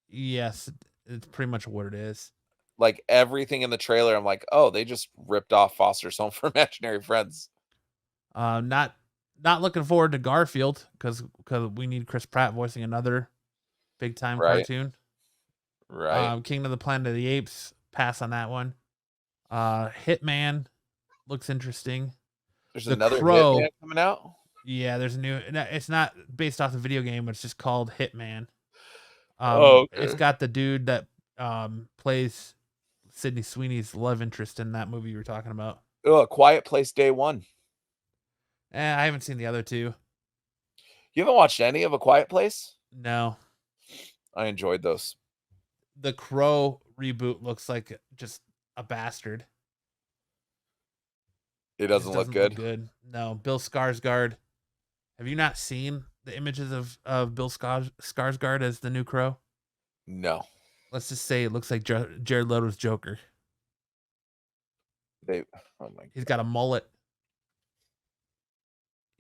Yes, it's pretty much what it is. Like everything in the trailer, I'm like, oh, they just ripped off Foster's Home for Imaginary Friends. Not looking forward to Garfield because we need Chris Pratt voicing another big time cartoon. Right. King of the Planet of the Apes, pass on that one. Hitman looks interesting. There's another Hitman coming out. Yeah, there's a new. It's not based off the video game. It's just called Hitman. Okay. It's got the dude that plays Sydney Sweeney's love interest in that movie you were talking about. Oh, A Quiet Place Day One. I haven't seen the other two. You haven't watched any of A Quiet Place? No. I enjoyed those. The Crow reboot looks like just a bastard. It doesn't look good. No, Bill Skarsgård. Have you not seen the images of Bill Skarsgård as the new Crow? No. Let's just say it looks like Jared Leto's Joker. He's got a mullet.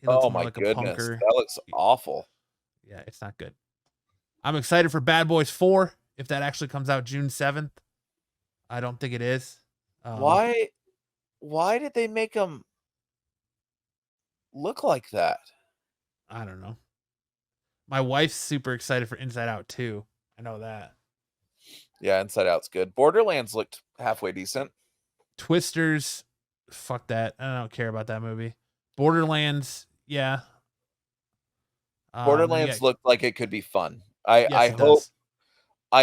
He looks more like goodness, a punker. that looks awful. Yeah, it's not good. I'm excited for Bad Boys 4 if that actually comes out June 7th. I don't think it is. Why did they make him look like that? I don't know. My wife's super excited for Inside Out 2. I know that. Yeah, Inside Out's good. Borderlands looked halfway decent. Twisters, fuck that. I don't care about that movie. Borderlands, yeah. Borderlands looked like it could be fun. I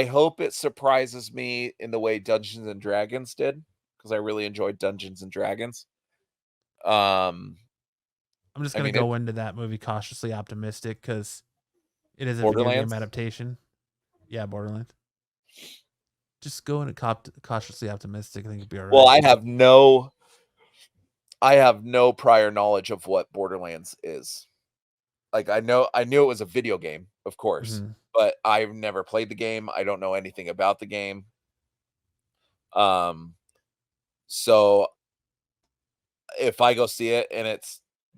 hope it surprises me in the way Dungeons and Dragons did, because I really enjoyed Dungeons and Dragons. I'm just gonna go into that movie cautiously optimistic because it is a video game adaptation. Yeah, Borderlands. Just go into cautiously optimistic. I think it'd be all right. Well, I have no prior knowledge of what Borderlands is. Like I knew it was a video game, of course, but I've never played the game. I don't know anything about the game. So if I go see it and it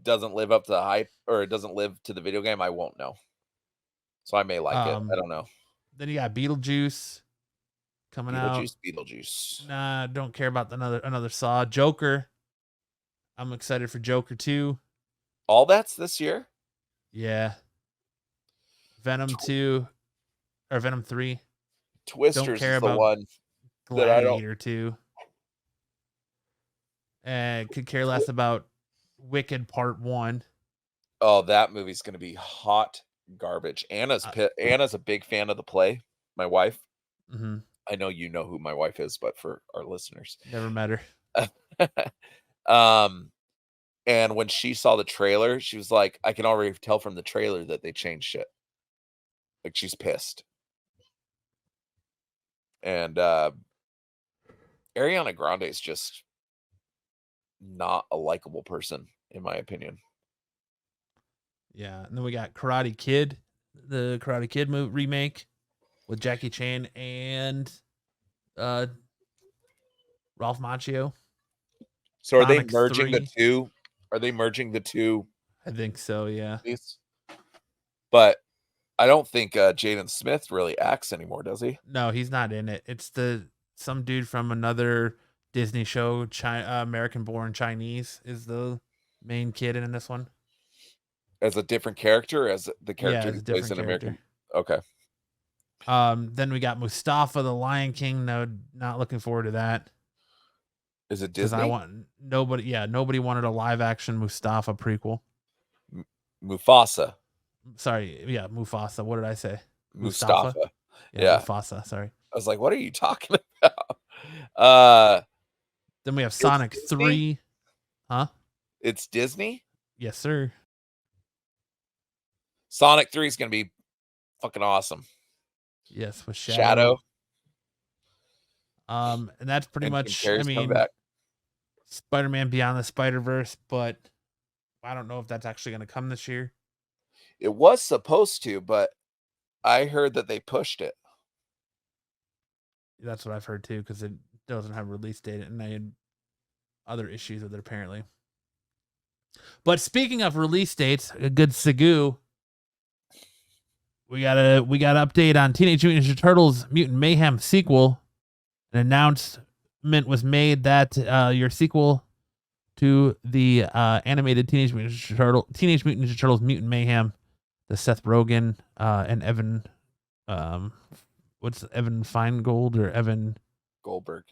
doesn't live up to the hype or it doesn't live to the video game, I won't know. So I may like it. I don't know. Then you got Beetlejuice coming out. Beetlejuice. Nah, don't care about another Saw. Joker. I'm excited for Joker 2. All that's this year? Yeah. Venom 2 or Venom 3. Twisters is the one that I don't. Gladiator 2. And could care less about Wicked Part 1. Oh, that movie's going to be hot garbage. Anna's a big fan of the play. My wife. Mm-hmm. I know you know who my wife is, but for our listeners, never met her. And when she saw the trailer, she was like, I can already tell from the trailer that they changed shit. Like she's pissed. And Ariana Grande is just not a likable person, in my opinion. Yeah, and then we got Karate Kid, the Karate Kid remake with Jackie Chan and Ralph Macchio. So are they Sonic merging the 3. two? Are they merging the two? I think so, yeah. But I don't think Jaden Smith really acts anymore, does he? No, he's not in it. It's some dude from another Disney show, American-born Chinese, is the main kid in this one. As a different character, as the character as he a plays different in character. American. Okay. Then we got Mustafa, the Lion King. No, not looking forward to that. Is it Because Disney? nobody wanted a live action Mustafa prequel. Mufasa. Sorry, yeah, Mufasa. What did I say? Mustafa. Yeah. Mufasa. Sorry. I was like, what are you talking about? Then we have Sonic 3. Huh? It's Disney? Yes, sir. Sonic 3 is going to be fucking awesome. Yes, with Shadow. And that's pretty much, I mean, Spider-Man Beyond the Spider-Verse, but I don't know if that's actually going to come this year. It was supposed to, but I heard that they pushed it. That's what I've heard too, because it doesn't have a release date, and they had other issues with it apparently. But speaking of release dates, a good Segu. We got an update on Teenage Mutant Ninja Turtles Mutant Mayhem sequel. An announcement was made that your sequel to the animated Teenage Mutant Ninja Turtles Mutant Mayhem, the Seth Rogen and Evan, what's Evan Feingold or Evan Goldberg.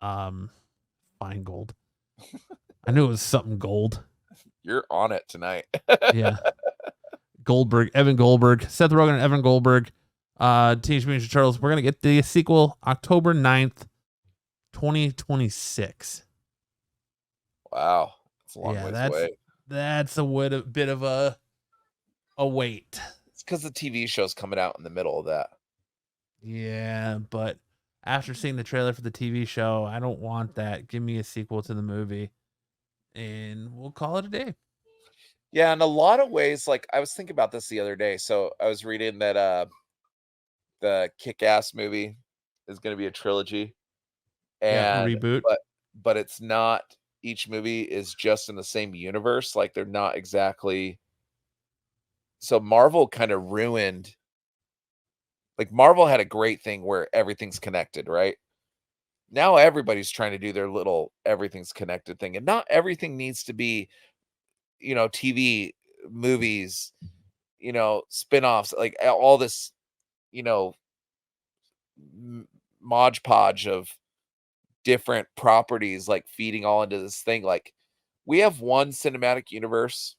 Feingold. I knew it was something gold. You're on it tonight. Yeah. Evan Goldberg, Seth Rogen and Evan Goldberg, Teenage Mutant Ninja Turtles. We're going to get the sequel October 9th, 2026. Wow. That's a long ways away. That's a bit of a wait. It's because the TV show's coming out in the middle of that. Yeah, but after seeing the trailer for the TV show, I don't want that. Give me a sequel to the movie, and we'll call it a day. Yeah, in a lot of ways, like I was thinking about this the other day. So I was reading that the Kick-Ass movie is going to be a trilogy, and reboot. But it's not. Each movie is just in the same universe. Like they're not exactly. So Marvel kind of ruined. Like Marvel had a great thing where everything's connected, right? Now everybody's trying to do their little everything's connected thing, and not everything needs to be, TV, movies, spin-offs, like all this, Modge Podge of different properties, like feeding all into this thing. Like we have one cinematic universe.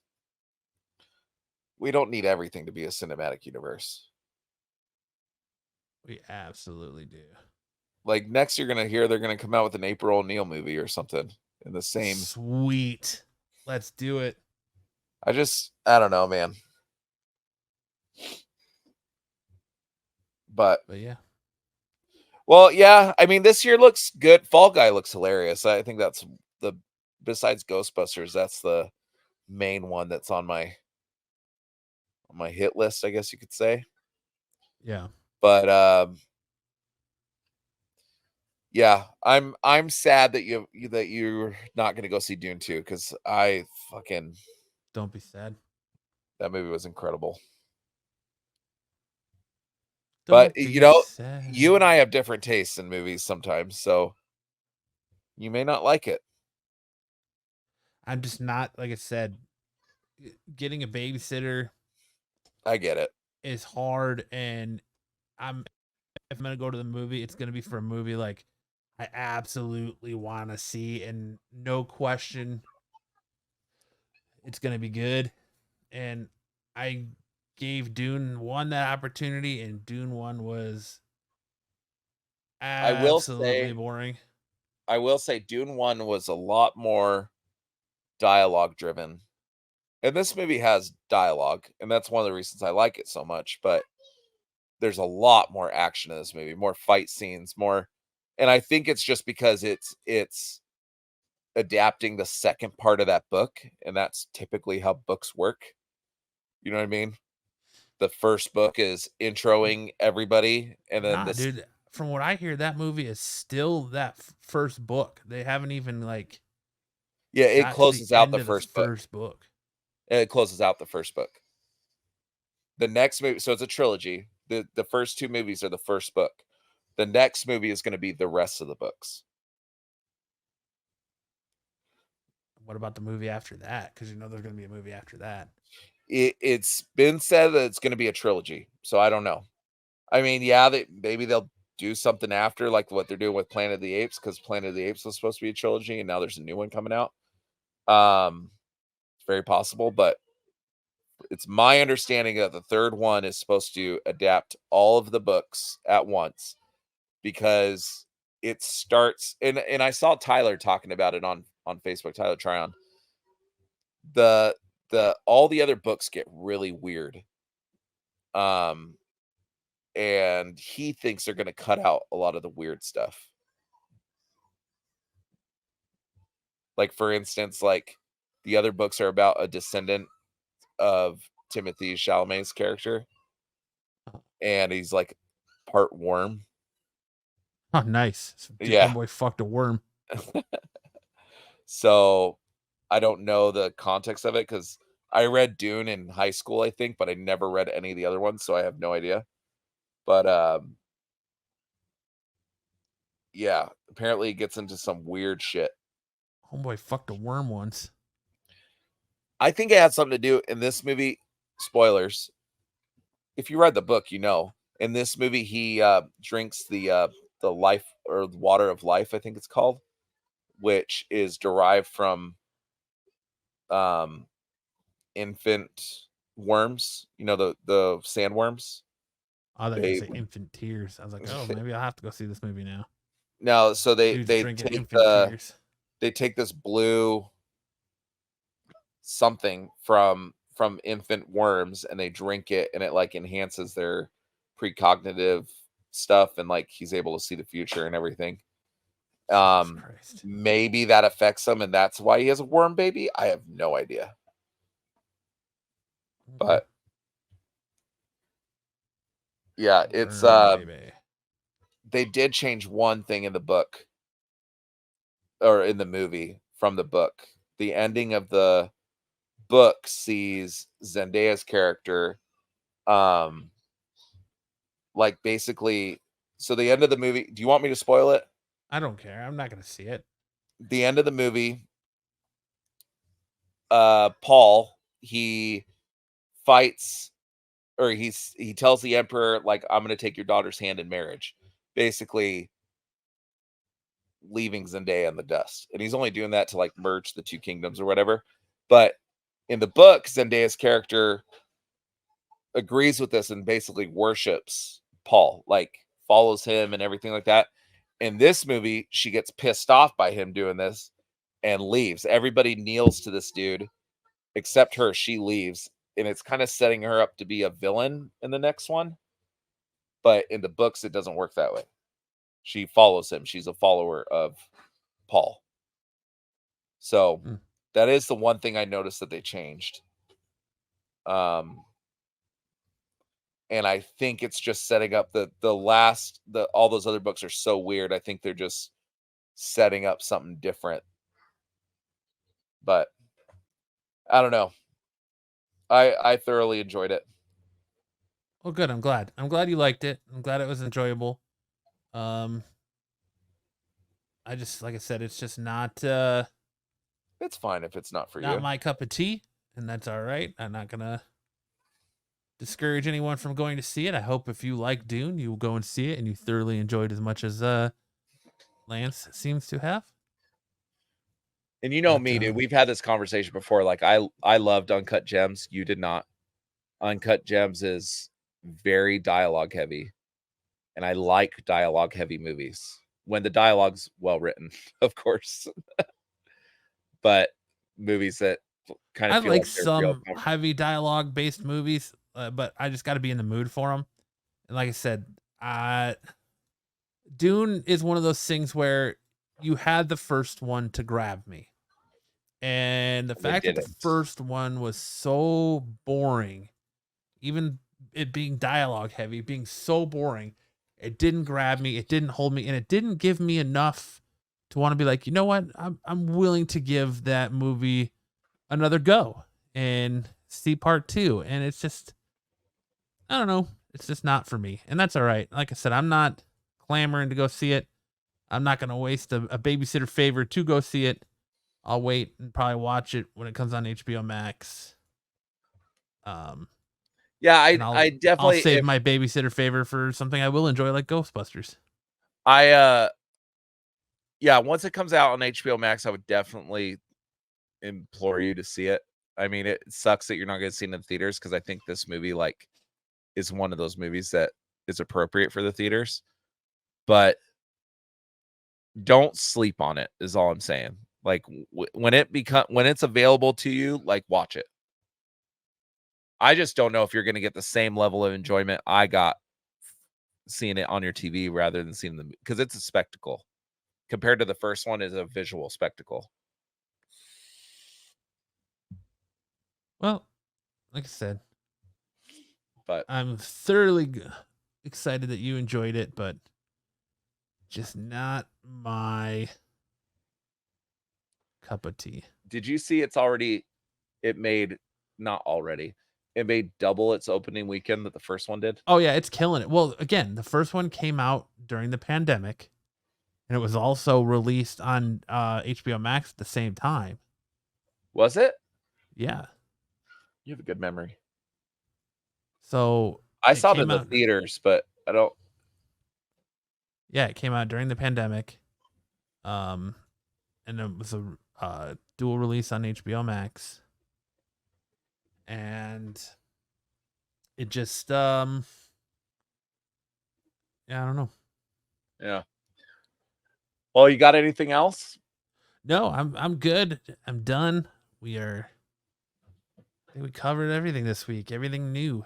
We don't need everything to be a cinematic universe. We absolutely do. Like next, you're gonna hear they're gonna come out with an April O'Neil movie or something in the same. Sweet, let's do it. I don't know, man. But yeah. Well, yeah. I mean, this year looks good. Fall Guy looks hilarious. I think that's besides Ghostbusters, that's the main one that's on my hit list, I guess you could say. Yeah. But yeah, I'm sad that you're not gonna go see Dune 2, because I fucking don't be sad. That movie was incredible. Don't but you and I have different tastes in movies sometimes, so you may not like it. I'm just not, like I said, getting a babysitter. I get it. Is hard, and if I'm gonna go to the movie, it's gonna be for a movie like I absolutely want to see, and no question, it's gonna be good. And I gave Dune 1 that opportunity, and Dune 1 was absolutely boring. I will say Dune 1 was a lot more dialogue driven. And this movie has dialogue, and that's one of the reasons I like it so much. But there's a lot more action in this movie, more fight scenes, more. And I think it's just because it's adapting the second part of that book, and that's typically how books work. You know what I mean? The first book is introing everybody, and then this. Dude. From what I hear, that movie is still that first book. They haven't even like. Yeah, it got to closes out the end of first book. book. It closes out the first book. The next movie, so it's a trilogy. The first two movies are the first book. The next movie is going to be the rest of the books. What about the movie after that? Because you know there's going to be a movie after that. It's been said that it's going to be a trilogy, so I don't know. I mean, yeah, maybe they'll do something after, like what they're doing with Planet of the Apes, because Planet of the Apes was supposed to be a trilogy, and now there's a new one coming out. It's very possible, but it's my understanding that the third one is supposed to adapt all of the books at once, because it starts, and I saw Tyler talking about it on Facebook, Tyler Tryon. The all the other books get really weird. And he thinks they're going to cut out a lot of the weird stuff. Like, for instance, like the other books are about a descendant of Timothée Chalamet's character, and he's like part worm. Oh, nice. So, dude, Yeah. Homeboy fucked a worm. So I don't know the context of it, because I read Dune in high school, I think, but I never read any of the other ones, so I have no idea. But yeah, apparently it gets into some weird shit. Homeboy fucked a worm once. I think it had something to do in this movie. Spoilers. If you read the book, you know. In this movie, he drinks the life, or the water of life, I think it's called, which is derived from infant worms. You know, the sandworms. Oh, they're gonna say infant tears. I was like, oh, maybe I'll have to go see this movie now. No, so they Dude's drinking take infant tears. they take this blue something from infant worms, and they drink it, and it like enhances their precognitive stuff, and like he's able to see the future and everything. Maybe that affects him, and that's why he has a worm baby. I have no idea. But yeah, it's they did change one thing in the book, or in the movie from the book. The ending of the book sees Zendaya's character like basically, so the end of the movie, do you want me to spoil it? I don't care. I'm not gonna see it. The end of the movie, Paul, he fights, or he tells the emperor, like, I'm gonna take your daughter's hand in marriage, basically leaving Zendaya in the dust. And he's only doing that to like merge the two kingdoms or whatever. But in the book, Zendaya's character agrees with this and basically worships Paul, like follows him and everything like that. In this movie, she gets pissed off by him doing this and leaves. Everybody kneels to this dude except her. She leaves, and it's kind of setting her up to be a villain in the next one. But in the books, it doesn't work that way. She follows him. She's a follower of Paul. So that is the one thing I noticed that they changed. And I think it's just setting up all those other books are so weird. I think they're just setting up something different. But I don't know. I thoroughly enjoyed it. Well, good. I'm glad. I'm glad you liked it. I'm glad it was enjoyable. I just, like I said, it's just not. It's fine if it's not for you. Not my cup of tea, and that's all right. I'm not gonna discourage anyone from going to see it. I hope if you like Dune, you will go and see it, and you thoroughly enjoyed as much as Lance seems to have. And you know me, dude. We've had this conversation before. Like I loved Uncut Gems. You did not. Uncut Gems is very dialogue heavy, and I like dialogue heavy movies when the dialogue's well written, of course. But movies that kind of I like some heavy dialogue based movies, but I just got to be in the mood for them. And like I said, Dune is one of those things where you had the first one to grab me. And the fact that the first one was so boring, even it being dialogue heavy, being so boring, it didn't grab me, it didn't hold me, and it didn't give me enough to want to be like, you know what? I'm willing to give that movie another go and see part 2. And it's just, I don't know, it's just not for me. And that's all right. Like I said, I'm not clamoring to go see it. I'm not going to waste a babysitter favor to go see it. I'll wait and probably watch it when it comes on HBO Max. Yeah, I definitely I'll save my babysitter favor for something I will enjoy, like Ghostbusters. Yeah, once it comes out on HBO Max, I would definitely implore you to see it. I mean, it sucks that you're not going to see it in the theaters, because I think this movie like is one of those movies that is appropriate for the theaters. But don't sleep on it is all I'm saying. Like when it's available to you, like watch it. I just don't know if you're going to get the same level of enjoyment I got seeing it on your TV rather than seeing the, because it's a spectacle compared to the first one is a visual spectacle. Well, like I said, but I'm thoroughly excited that you enjoyed it, but just not my cup of tea. Did you see it made double its opening weekend that the first one did? Oh yeah, it's killing it. Well, again, the first one came out during the pandemic, and it was also released on HBO Max at the same time. Was it? Yeah. You have a good memory. So I saw it in the theaters, but I don't. Yeah, it came out during the pandemic. And it was a dual release on HBO Max. And it just yeah, I don't know. Yeah. Well, you got anything else? No, I'm good. I'm done. I think we covered everything this week. Everything new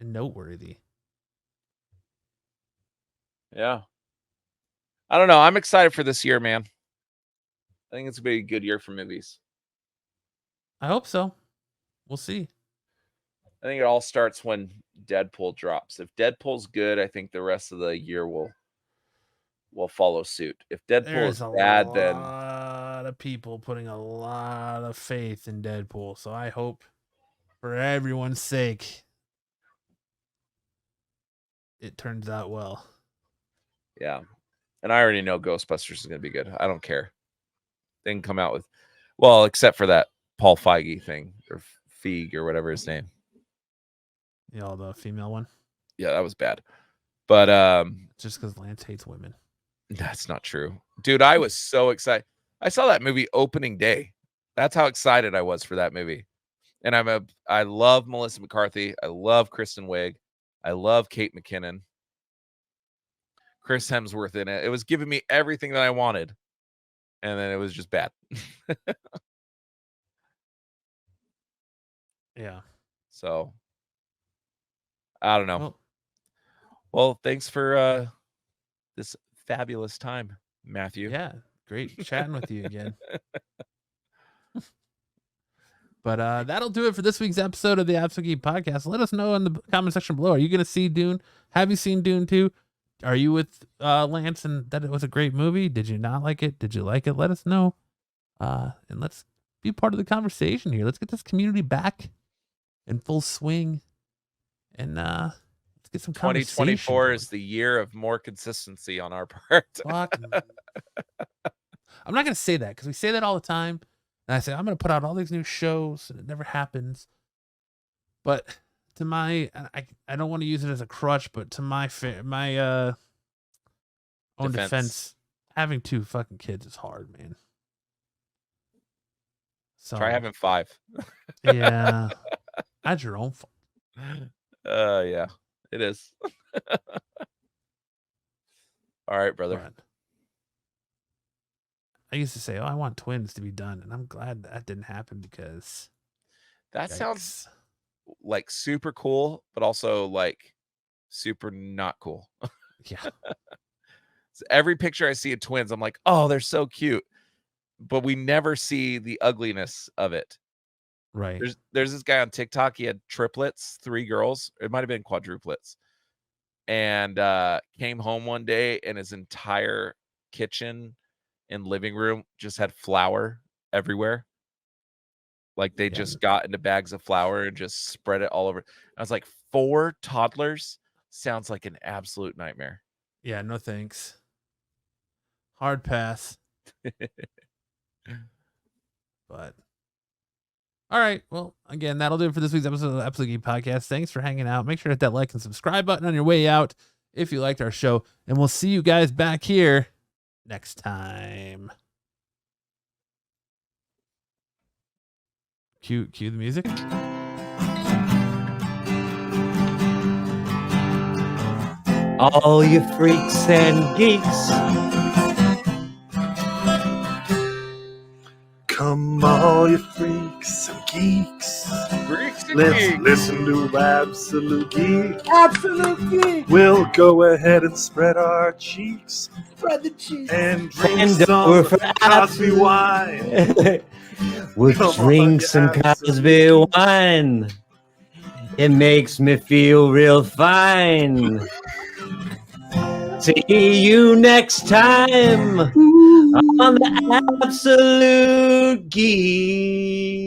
and noteworthy. Yeah. I don't know. I'm excited for this year, man. I think it's gonna be a good year for movies. I hope so. We'll see. I think it all starts when Deadpool drops. If Deadpool's good, I think the rest of the year will follow suit. If Deadpool is bad, then a lot of people putting a lot of faith in Deadpool. So I hope, for everyone's sake, it turns out well. Yeah. And I already know Ghostbusters is going to be good. I don't care. They can come out with, well, except for that Paul Feige thing, or Feig, or whatever his name. Yeah, the female one. Yeah, that was bad. But just because Lance hates women. That's not true. Dude, I was so excited. I saw that movie opening day. That's how excited I was for that movie. And I love Melissa McCarthy. I love Kristen Wiig. I love Kate McKinnon. Chris Hemsworth in it. It was giving me everything that I wanted. And then it was just bad. Yeah. So, I don't know. Well, thanks for this fabulous time, Matthew. Yeah, great chatting with you again. But that'll do it for this week's episode of the Absolute Geek Podcast. Let us know in the comment section below. Are you going to see Dune? Have you seen Dune 2? Are you with Lance and that it was a great movie? Did you not like it? Did you like it? Let us know. And let's be part of the conversation here. Let's get this community back in full swing. And let's get some conversation. 2024 is the year of more consistency on our part. Fuck. I'm not going to say that, because we say that all the time. And I say, I'm going to put out all these new shows, and it never happens. But to my, I don't want to use it as a crutch, but to my own defense, having 2 fucking kids is hard, man. So try having 5. Yeah. That's your own fault. Yeah, it is. All right, brother. But I used to say, I want twins to be done. And I'm glad that didn't happen, because that sounds like super cool, but also like super not cool. Yeah. So every picture I see of twins, I'm like, oh, they're so cute. But we never see the ugliness of it. Right. There's this guy on TikTok. He had triplets, 3 girls. It might have been quadruplets. And came home one day and his entire kitchen and living room just had flour everywhere. Like they just got into bags of flour and just spread it all over. I was like, 4 toddlers sounds like an absolute nightmare. Yeah, no thanks. Hard pass. But all right. Well, again, that'll do it for this week's episode of the Absolute Geek Podcast. Thanks for hanging out. Make sure to hit that like and subscribe button on your way out if you liked our show. And we'll see you guys back here next time. Cue the music. All you freaks and geeks. Come all you freaks and geeks. Freaks and Let's geeks. listen to Absolute Geek. Absolute Geek. We'll go ahead and spread our cheeks Spread the cheese. and drink And some we're for Cosby wine. We'll Come drink on, some you Cosby wine. It makes me feel real fine. See you next time on the Absolute Geek.